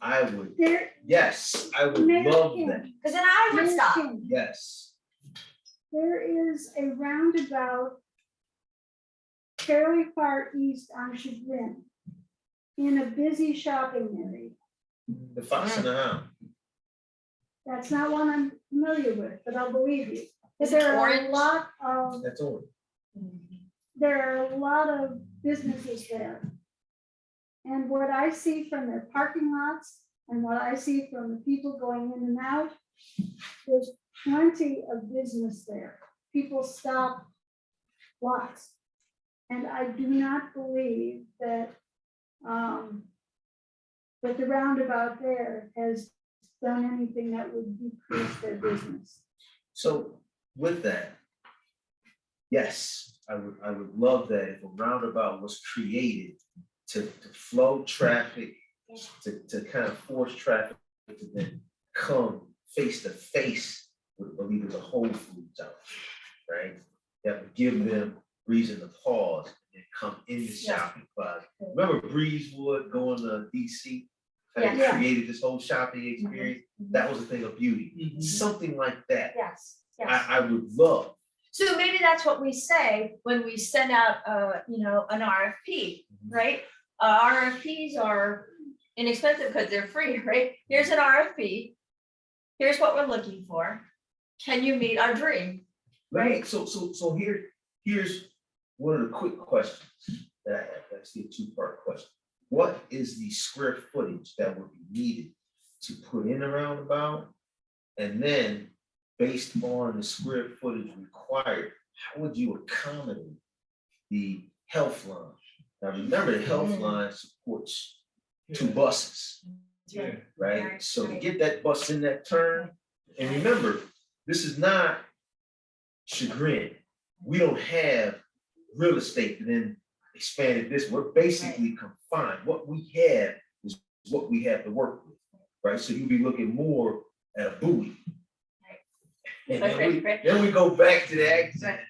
I would, There, yes, I would Mayor love Kim. that, Because then I would Mayor stop. Kim, yes. there is a roundabout fairly far east on Chagrin in a busy shopping area. The Fox and the Hound. That's not one I'm familiar with, but I'll believe you. But Is it there are a orange? lot of, That's all. there are a lot of businesses there. And what I see from their parking lots and what I see from the people going in and out, there's plenty of business there. People stop lots. And I do not believe that, that the roundabout there has done anything that would decrease their business. So with that, yes, I would love that if a roundabout was created to flow traffic, to kind of force traffic to then come face to face with, I believe there's a Whole Foods out there, right? That would give them reason to pause and come in the shopping plaza. Remember Breezewood going to DC? How they Yeah. created this whole shopping experience? That was a thing of beauty. Something like that. Yes, yes. I would love. So maybe that's what we say when we send out, an RFP, right? RFPs are inexpensive because they're free, right? Here's an RFP. Here's what we're looking for. Can you meet our dream? Right, so here's one of the quick questions that I have. That's the two-part question. What is the square footage that would be needed to put in a roundabout? And then, based on the square footage required, how would you accommodate the health line? Now, remember, the health line supports 2 buses, Yeah. right? So to get that bus in that turn, and remember, this is not Chagrin. We don't have real estate that then expanded this. We're basically confined. What we have is what we have to work with, right? So you'll be looking more at a buoy. And then we go back to the exit.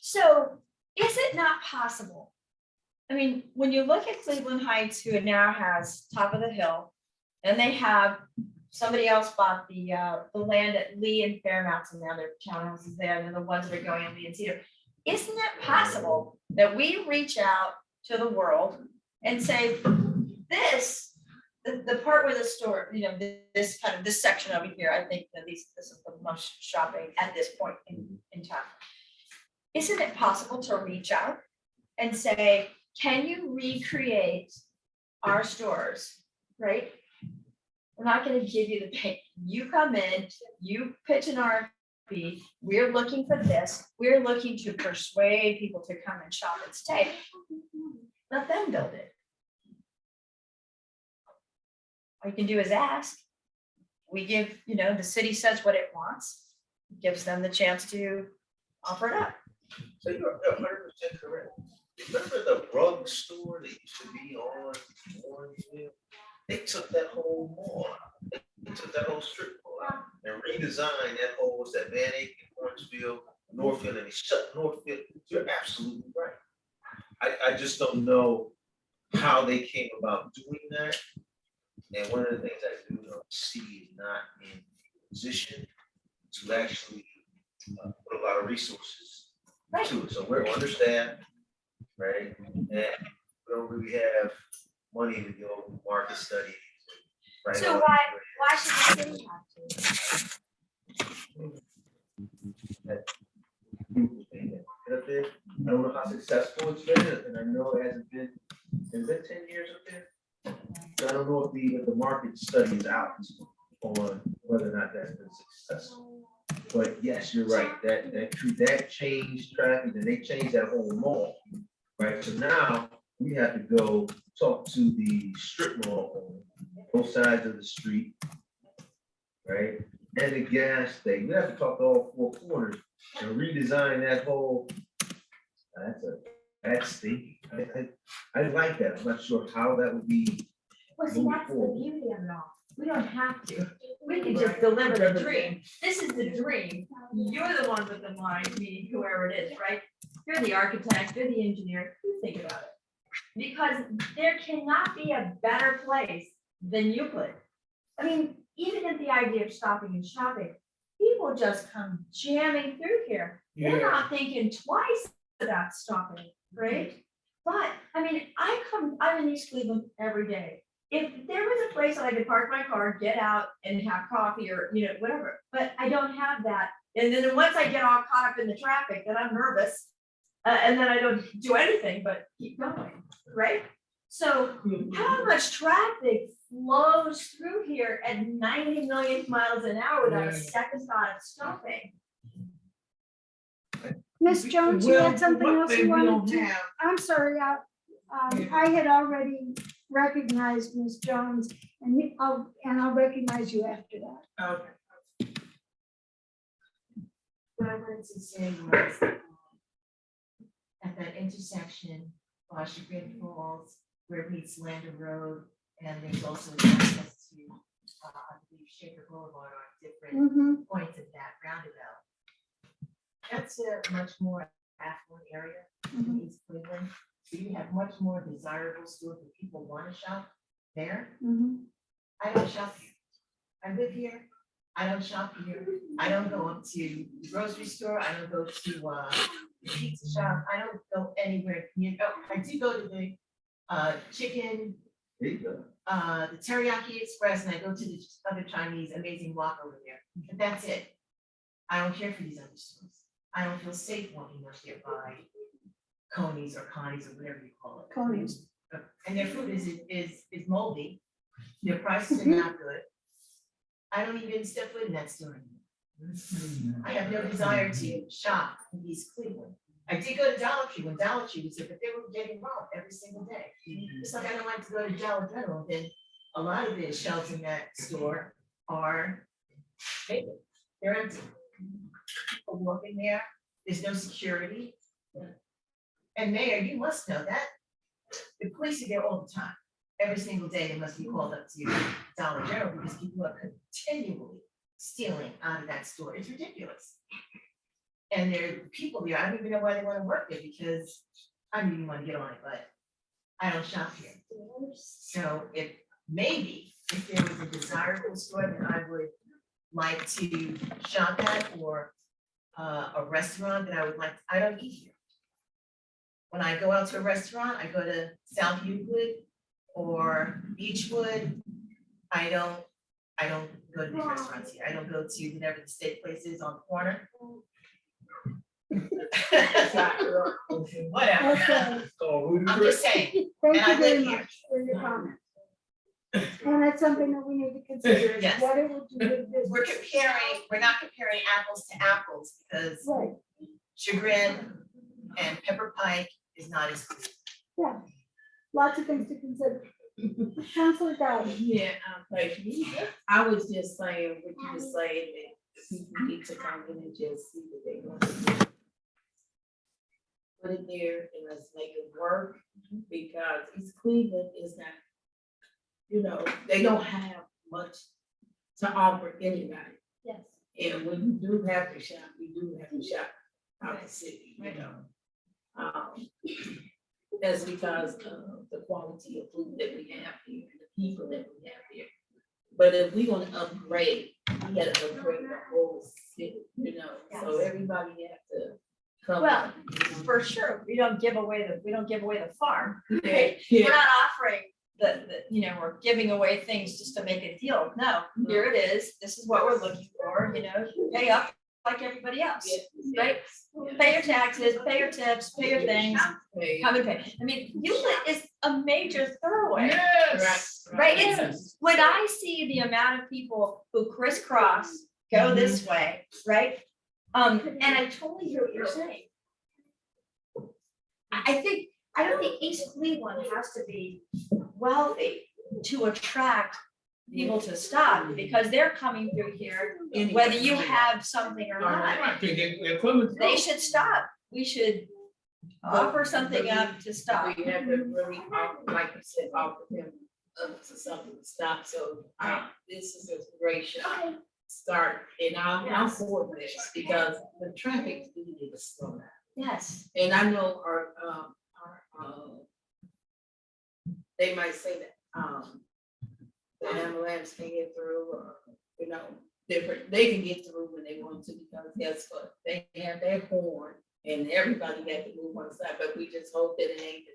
So is it not possible? I mean, when you look at Cleveland Heights, who now has top of the hill, and they have, somebody else bought the land at Lee and Fairmount, and now their townhouses there, and they're the ones that are going in Lee and Cedar. Isn't it possible that we reach out to the world and say, this, the part where the store, this kind of, this section over here, I think that this is the most shopping at this point in time. Isn't it possible to reach out and say, can you recreate our stores, right? We're not gonna give you the pay. You come in, you pitch an RFP, we're looking for this, we're looking to persuade people to come and shop and stay. Let them build it. All you can do is ask. We give, the city says what it wants, gives them the chance to offer it up. So you're 100% correct. Remember the rug store that used to be on Orangeville? They took that whole mall out. They took that whole strip mall out and redesigned that whole, what's that, Van Eyck, Orangeville, Northfield, and they shut Northfield. You're absolutely right. I just don't know how they came about doing that. And one of the things I do know, the city is not in position to actually put a lot of resources to it. So we're understaffed, right? And we don't really have money to go market study. Right? So why should the city have to? I don't know how successful it's been, and I know it hasn't been, has it 10 years up there? So I don't know if the market study is out on whether or not that's been successful. But yes, you're right, that changed traffic, and they changed that whole mall, right? So now we have to go talk to the strip mall on both sides of the street, right? And the gas station. We have to talk to all 4 corners and redesign that whole. That's stinky. I like that. I'm not sure how that would be. Well, see, that's the beauty of it all. We don't have to. We can just deliver the dream. This is the dream. You're the one with the mind, me, whoever it is, right? You're the architect, you're the engineer. You think about it. Because there cannot be a better place than Euclid. I mean, even at the idea of stopping and shopping, people just come jamming through here. They're not thinking twice about stopping, right? But I mean, I'm in East Cleveland every day. if there was a place that I could park my car, get out and have coffee or, whatever, but I don't have that. And then once I get all caught up in the traffic, then I'm nervous. And then I don't do anything but keep going, right? So how much traffic flows through here at 90 million miles an hour without a second thought of stopping? Ms. Jones, you Well, had something one else thing you we wanted don't to? have- I'm sorry, I had already recognized Ms. Jones, and I'll recognize you after that. Okay. What I wanted to say was, at that intersection, Washington Falls, where it meets Lander Road, and there's also access to, I believe, Shaker Boulevard on different Mhm. points of that roundabout. That's a much more affluent area in East Cleveland, so you have much more desirable stores that people want to shop there. Mhm. I don't shop here. I live here. I don't shop here. I don't go up to the grocery store. I don't go to the pizza shop. I don't go anywhere. I do go to the chicken, the teriyaki express, and I go to the other Chinese amazing walk over there. But that's it. I don't care for these other stores. I don't feel safe walking up there by Coney's or Connie's or whatever you call it. Coney's. And their food is moldy. Their prices are not good. I don't even step foot in that store anymore. I have no desire to shop in East Cleveland. I did go to Dollar Tree when Dollar Tree was there, but they were getting robbed every single day. It's like I don't like to go to Dollar General, then a lot of the shelves in that store are vacant. They're empty. People walking there, there's no security. And Mayor, you must know that. The police are there all the time. Every single day, they must be called up to Dollar General because people are continually stealing out of that store. It's ridiculous. And there are people there, I don't even know why they want to work there because I don't even want to get on it, but I don't shop here. So if there was a desirable store that I would like to shop at or a restaurant that I would like, I don't eat here. When I go out to a restaurant, I go to South Euclid or Beechwood. I don't go to these restaurants here. I don't go to whatever the steak place is on the corner. Whatever. Okay, I'm just saying, thank And I you very live here. much for your comment. And that's something that we need to consider, is Yes. what it will do to business. we're not comparing apples to apples because Right, Chagrin and Pepper Pike is not as good. yeah, lots of things to consider. Counselor Dowd. Yeah, like, I was just saying, what you were saying, that people need to come in and just see what they want to do. Put it there and let's make it work, because East Cleveland is not, they don't have much to offer anybody. Yes. And when you do have to shop, you do have to shop out the city, That's because of the quality of food that we have here, and the people that we have here. But if we want to upgrade, we gotta upgrade the whole city, so everybody have to come. Well, for sure, we don't give away the farm. Right? Yeah. We're not offering we're giving away things just to make a deal. No, here it is. This is what we're looking for, pay up like everybody else, right? Pay your taxes, pay your tips, pay your things, come and pay. I mean, Euclid is a major thoroughway. Yes. Right, it's, when I see the amount of people who crisscross, go this way, right? And I totally hear what you're saying. I don't think East Cleveland has to be wealthy to attract people to stop, because they're coming through here, whether you have something or not. I think they're coming through. They should stop. We should offer something up to stop. We have to really, like you said, offer them to something to stop, so this is a great shot. Start, and I'm for this, because the traffic needed to slow down. Yes. And I know they might say that, the ambulance can get through, or, different, they can get through when they want to, because guess what? They have their horn, and everybody got to move on the side, but we just hope that it ain't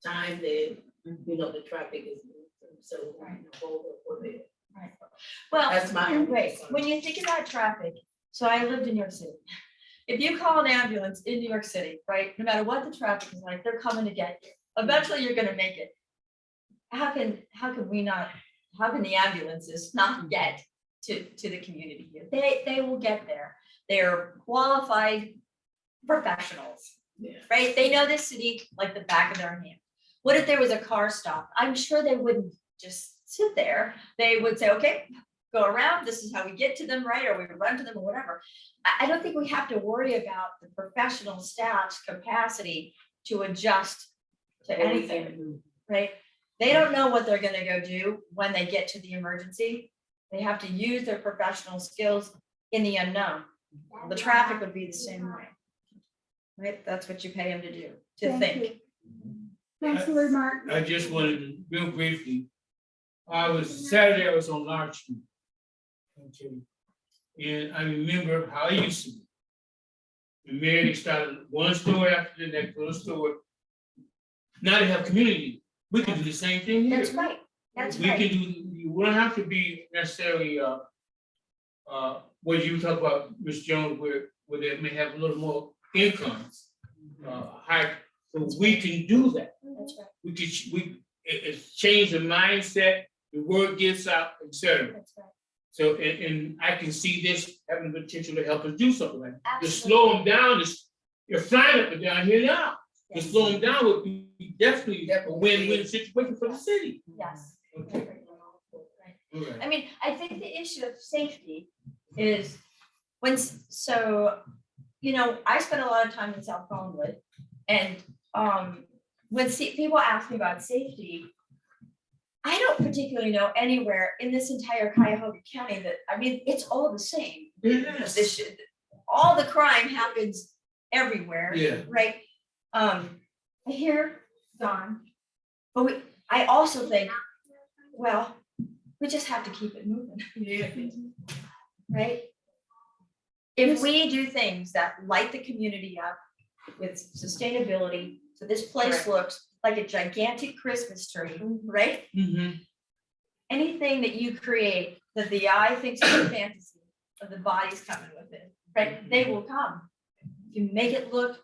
the time that, the traffic is moving. so we can hold up for it. Well, That's my. wait, when you think about traffic, so I lived in New York City. If you call an ambulance in New York City, right, no matter what the traffic is like, they're coming to get you. Eventually, you're gonna make it. How can we not, how can the ambulances not get to the community here? They will get there. They're qualified professionals, Yeah. right? They know this city like the back of their hand. What if there was a car stop? I'm sure they wouldn't just sit there. They would say, okay, go around, this is how we get to them, right? Or we run to them or whatever. I don't think we have to worry about the professional staff's capacity to adjust to anything, right? They don't know what they're gonna go do when they get to the emergency. They have to use their professional skills in the unknown. The traffic would be the same way. Right? That's what you pay them to do, to Thank think. you. Councilor Martin. I just wanted to, real briefly, Saturday, I was on Larch Street. Okay, and I remember how it used to be. The mayor, they started one store after the next, one store. Now they have community. We can do the same thing here. That's right. That's We right. can do, you won't have to be necessarily, what you talk about, Ms. Jones, where they may have a little more incomes. High, so we can do that. That's right. We can, it's change the mindset, the word gets out, et cetera. That's right. So, and I can see this having the potential to help us do something like that. To Absolutely. slow them down, you're flying up and down here now. To Yes. slow them down would be definitely a win-win situation for the city. Yes. Okay. Right. All right. I mean, I think the issue of safety is when, so, you know, I spent a lot of time in South Collingwood. And when people ask me about safety, I don't particularly know anywhere in this entire Cuyahoga County that, I mean, it's all the same. Yes. All the crime happens everywhere. Yeah. Right? I hear Don, but I also think, well, we just have to keep it moving. Yeah. Right? If we do things that light the community up with sustainability, so this place looks like a gigantic Christmas tree, right? Mm-hmm. Anything that you create that the eye thinks is a fantasy, of the body's coming with it, right? They will come. If you make it look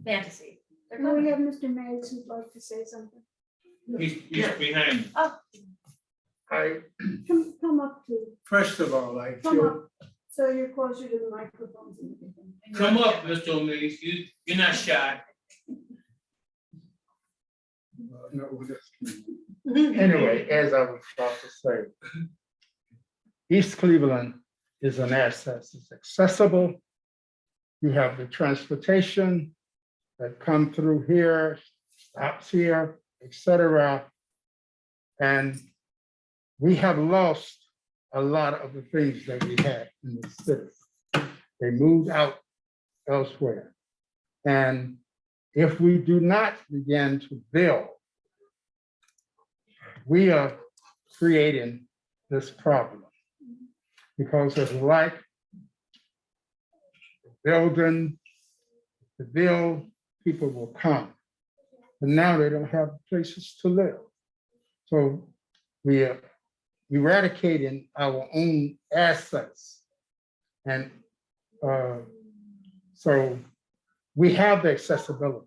fantasy, they're And we coming. have Mr. Mays who'd like to say something. He's behind you. Oh, Come up to, First of all, I come feel, up, so you're closer to the microphones and everything. Come up, Mr. O'Malley, you're not shy. anyway, as I was about to say, East Cleveland is an asset. It's accessible. You have the transportation that come through here, stops here, etc. And we have lost a lot of the things that we had in the city. They moved out elsewhere. And if we do not begin to build, we are creating this problem. Because it's like building, the bill, people will come. But now they don't have places to live. So we are eradicating our own assets. And so we have the accessibility.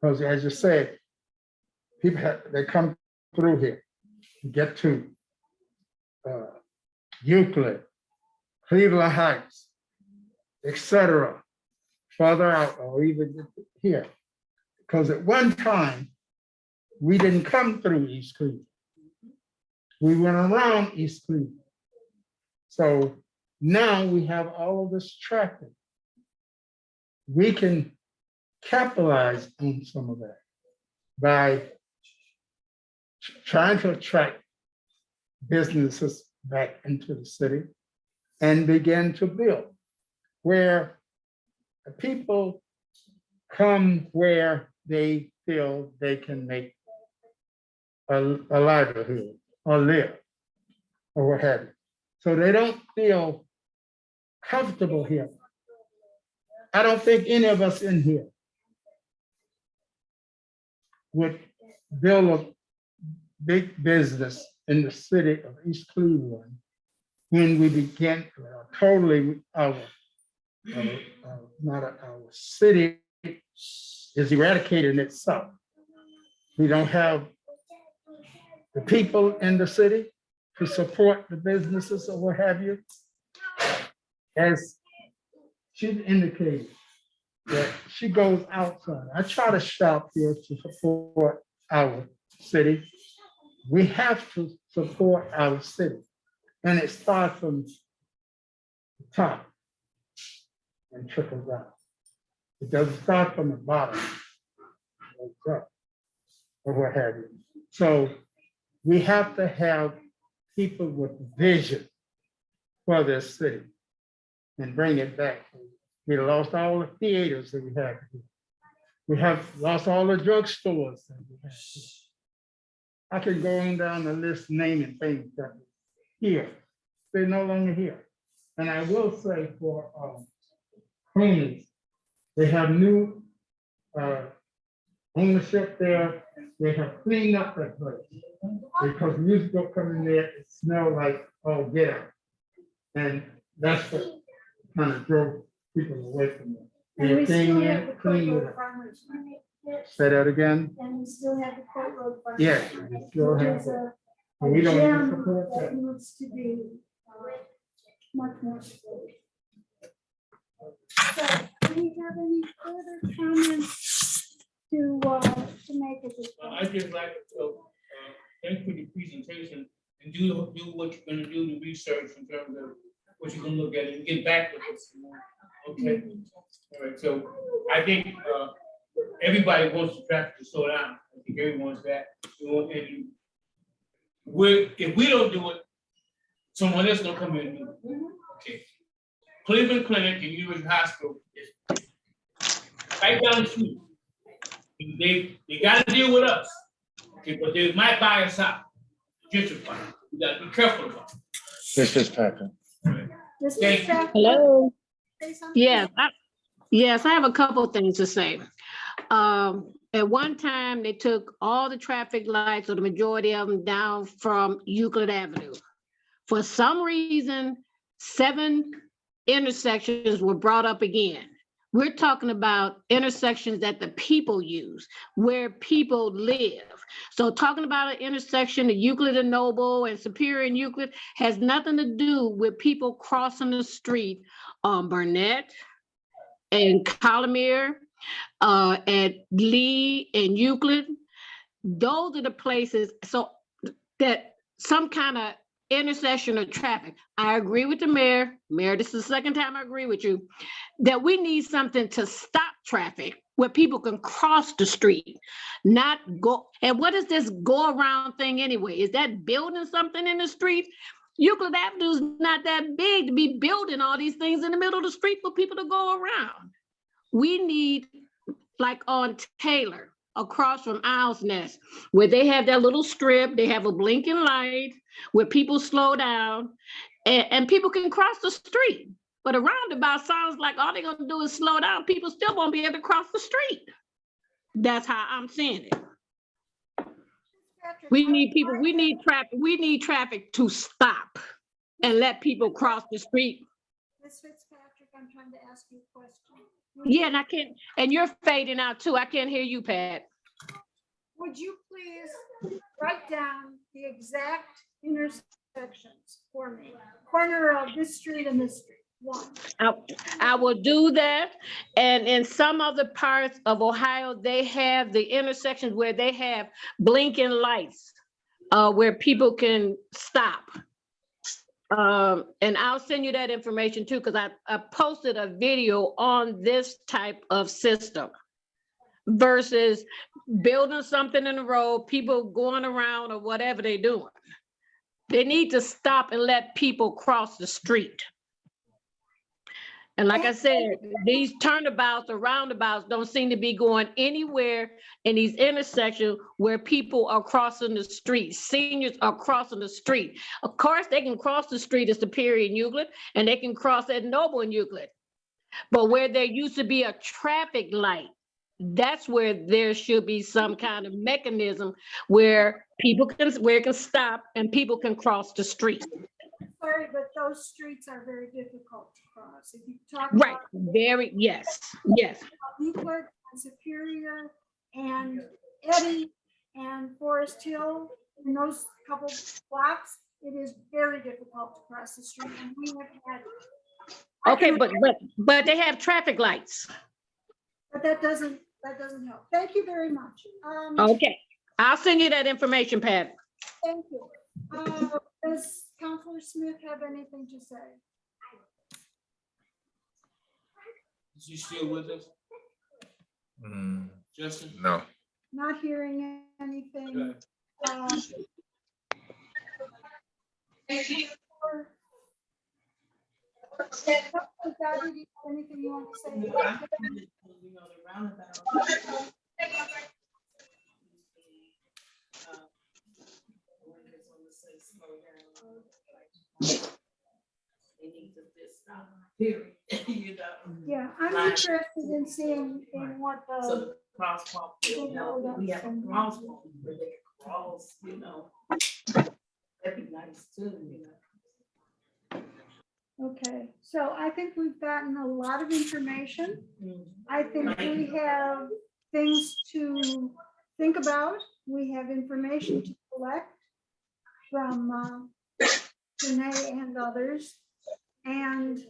Because as you said, people they come through here, get to Euclid, Cleveland Heights, etc., further out or even here. Because at one time, we didn't come through East Cleveland. We went around East Cleveland. So now we have all of this traffic. We can capitalize on some of that by trying to attract businesses back into the city and begin to build where people come where they feel they can make a livelihood or live or what have you. So they don't feel comfortable here. I don't think any of us in here would build big business in the city of East Cleveland when we began totally our city is eradicated in itself. We don't have the people in the city to support the businesses or what have you. As she indicated, that she goes outside. I try to shop here to support our city. We have to support our city. And it starts from the top and trickles out. It doesn't start from the bottom or what have you. So we have to have people with vision for this city and bring it back. We lost all the theaters that we had here. We have lost all the drugstores that we had here. I could go on down the list naming things that are here. They're no longer here. And I will say for homeless, they have new ownership there. They have cleaned up that place because music will come in there, it smell like, oh, get out. And that's what kind of drove people away from it. And we They came still in, have the Court cleaned it Road up. Farmers Market. Say that again? And we still have the Court Road Farmers. Yes, Market, we still which have is it. a And we don't gem support that that. needs to be much more supported. So, do we have any further comments to make at this I point? just like to, thank you for the presentation and do what you're gonna do, the research in terms of what you're gonna look at and get back with us. Okay, all right, so I think, everybody wants the traffic to slow down. I think everyone's that. And if we don't do it, someone else gonna come in and do it. Okay. Cleveland Clinic and University Hospital is right down the street. They gotta deal with us. Okay, but they might buy us out. Gentrify. We gotta be careful about it. Ms. Fitzpatrick. This is Thank you. Jack- Hello? say something? Yes, I have a couple things to say. At one time, they took all the traffic lights, or the majority of them, down from Euclid Avenue. For some reason, 7 intersections were brought up again. We're talking about intersections that the people use, where people live. So talking about an intersection of Euclid and Noble and Superior and Euclid has nothing to do with people crossing the street on Burnett and Colomere, at Lee and Euclid. Those are the places, so that some kind of intersection of traffic. I agree with the mayor. Mayor, this is the second time I agree with you, that we need something to stop traffic where people can cross the street, not go. And what is this go around thing anyway? Is that building something in the street? Euclid Avenue is not that big to be building all these things in the middle of the street for people to go around. We need, like on Taylor, across from Owl's Nest, where they have that little strip, they have a blinking light where people slow down and people can cross the street. But a roundabout sounds like all they're gonna do is slow down. People still won't be able to cross the street. That's how I'm seeing it. We need people, we need traffic to stop and let people cross the street. Ms. Fitzpatrick, I'm trying to ask you a question. Yeah, and I can't, and you're fading out too. I can't hear you, Pat. Would you please write down the exact intersections for me? Corner of this street and this street, one. I will do that. And in some other parts of Ohio, they have the intersections where they have blinking lights, where people can stop. And I'll send you that information too, because I posted a video on this type of system versus building something in the road, people going around or whatever they're doing. They need to stop and let people cross the street. And like I said, these turnabouts or roundabouts don't seem to be going anywhere in these intersections where people are crossing the street. Seniors are crossing the street. Of course, they can cross the street at Superior and Euclid, and they can cross at Noble and Euclid. But where there used to be a traffic light that's where there should be some kind of mechanism where where it can stop and people can cross the street. Sorry, but those streets are very difficult to cross. If you talk Right, about yes. Euclid and Superior and Eddy and Forest Hill, in those couple blocks, it is very difficult to cross the street. And we have had. Okay, but they have traffic lights. But that doesn't help. Thank you very much. Okay, I'll send you that information, Pat. Thank you. Does Counselor Smith have anything to say? Is he still with us, Justin? No. Not hearing anything. Anything you want to say? The roundabout. They need to just stop, period, you know. Yeah, I'm Right. interested in seeing in what So the, the crosswalk, you know, we have a crosswalk where they can cross, you know. That'd be nice too, you know. okay, so I think we've gotten a lot of information. I think we have things to think about. We have information to collect from Renee and others. And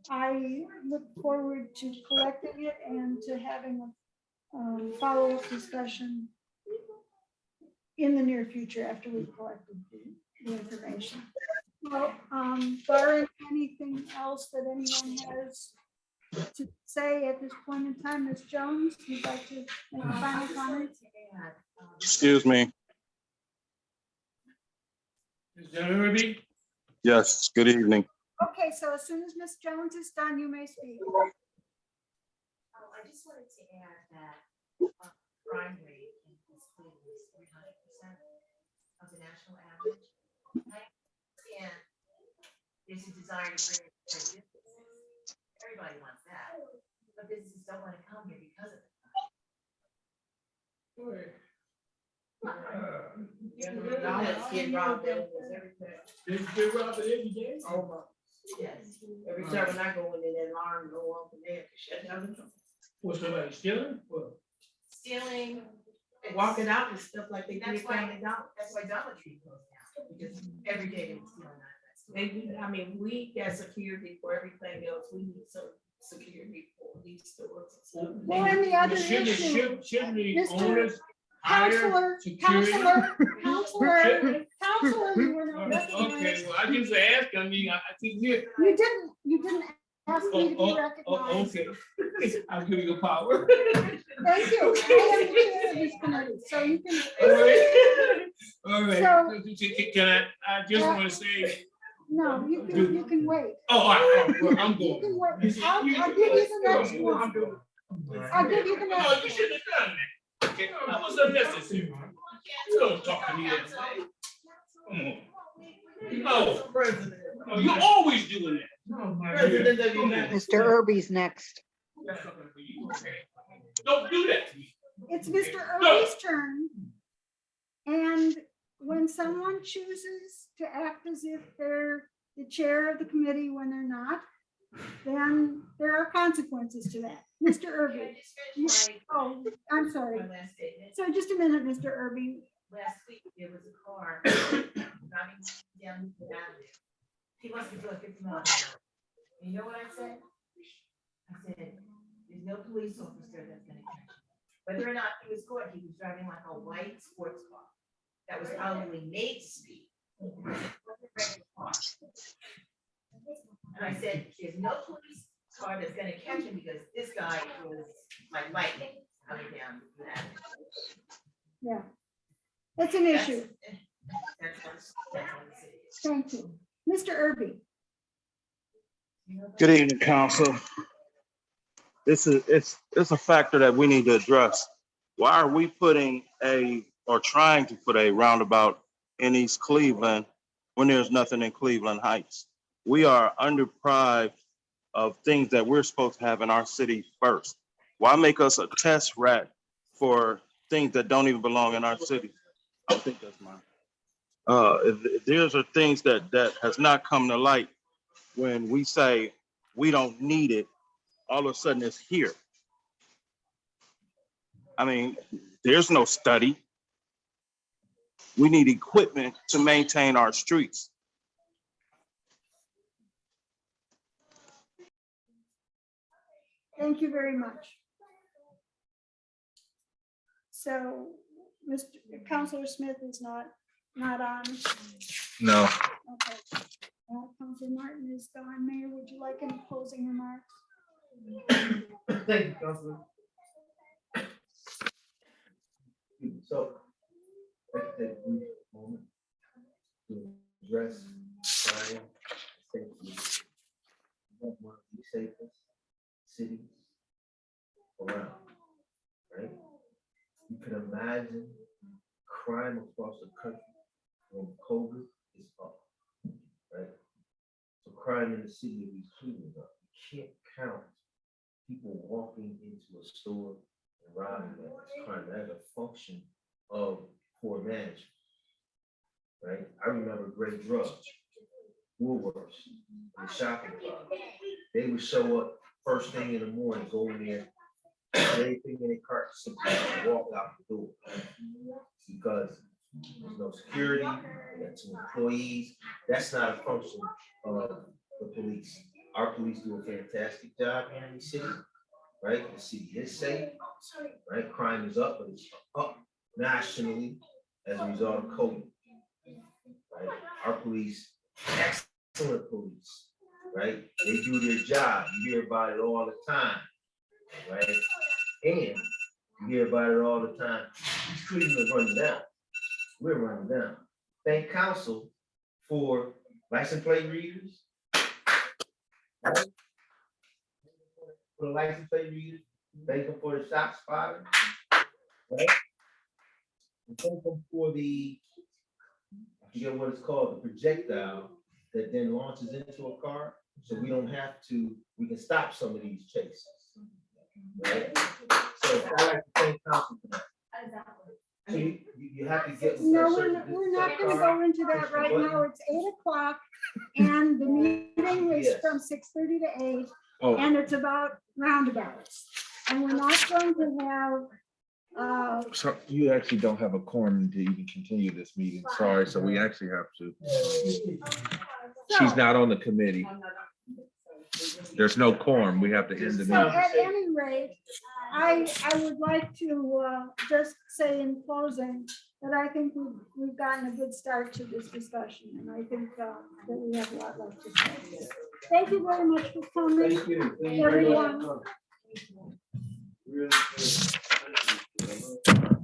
I look forward to collecting it and to having a follow-up discussion in the near future after we've collected the information. Well, barring anything else that anyone has to say at this point in time, Ms. Jones, you'd like to make a final comment? Excuse me. Is that Irby? Yes, good evening. Okay, so as soon as Ms. Jones is done, you may speak. I just wanted to add that crime rate in this state is 300% of the national average. I understand there's a desire to bring it to their businesses. Everybody wants that, but businesses don't want to come here because of it. Dollars get robbed everywhere. They get robbed every day. Over. Yes, every time when I go in there, that alarm go off and they have to shut down the door. Was somebody stealing? Well, Stealing. it's- Walking out and stuff like they do That's at why, Family Dollar. that's why Dollar Tree closed down, because every day they were stealing that. Maybe, I mean, we got security for everything else. We need some security for these stores and stuff. Well, and the other shouldn't issue, the Mr. owners hire Counselor, security? Counselor, you were not Okay, recognized. well, I just asked, I mean, I think here. You didn't ask me to be recognized. Okay. I'll give you the power. Thank you. I am the chair of this committee, so you can. All right, So- can I just want to say, No, you can wait. oh, all right, well, I'm You going. can wait. I'll give you the next one. I'll give you the No, next. you shouldn't have done that. Okay, that was unnecessary. You don't talk to me that way. Come on. No, you're always doing that. President of the United Mr. Irby's next. Don't do that to me. It's Mr. Irby's turn. And when someone chooses to act as if they're the chair of the committee when they're not, then there are consequences to that. Mr. Can I Irby. just finish Oh, I'm sorry. my last statement? So just a minute, Mr. Irby. Last week, there was a car driving down Newport Avenue. He wants to go 50 miles an hour. And you know what I said? I said, there's no police officer that's gonna catch him. Whether or not he was caught, he was driving like a white sports car that was probably made to speed. It wasn't a regular car. And I said, there's no police car that's gonna catch him because this guy was like lightning coming down Newport Avenue. Yeah. It's an issue. That's what I'm saying. Thank you. Mr. Irby. Good evening, council. It's a factor that we need to address. Why are we putting or trying to put a roundabout in East Cleveland when there's nothing in Cleveland Heights? We are underdeprived of things that we're supposed to have in our city first. Why make us a test rat for things that don't even belong in our city? I think that's mine. If there's are things that has not come to light when we say we don't need it, all of a sudden it's here. I mean, there's no study. We need equipment to maintain our streets. Thank you very much. So, Counselor Smith is not on. No. Okay. Counselor Martin is gone. Mayor, would you like any closing remarks? Thank you, Councilman. So, I'd like to take a brief moment to address crime, safety. We have one of the safest cities around, right? You can imagine crime across the country when COVID is up, right? So crime in the city of East Cleveland is up. You can't count people walking into a store and robbing them. It's crime. That is a function of poor management, right? I remember Great Drugs, Woolworths, and shopping cart. They would show up first thing in the morning, go in there, everything in their cart, simply walk out the door. Because there's no security, you got 2 employees. That's not a function of the police. Our police do a fantastic job here in the city, right? The city is safe, right? Crime is up, but it's up nationally as a result of COVID. Right? Our police, excellent police, right? They do their job. You hear about it all the time, right? And you hear about it all the time. These Cleveland running down. We're running down. Thank council for license plate readers. Right? For the license plate readers. Thank them for the shot spotter. Right? And thank them for the, I forget what it's called, the projectile that then launches into a car. So we don't have to, we can stop some of these chases. Right? So I like to thank council for that. So you have to get. No, we're not gonna go into that right now. It's 8 o'clock and the meeting is Yes. from 6:30 to 8. Oh, And it's about roundabouts. And we're not going to have, so you actually don't have a quorum to even continue this meeting. Sorry, so we actually have to. She's not on the committee. There's no quorum. We have to end the so meeting. at any rate, I would like to just say in closing that I think we've gotten a good start to this discussion. And I think that we have a lot left to say. Thank you very much for coming. Thank you. Thank you very much. Everyone. Really good. Thank you.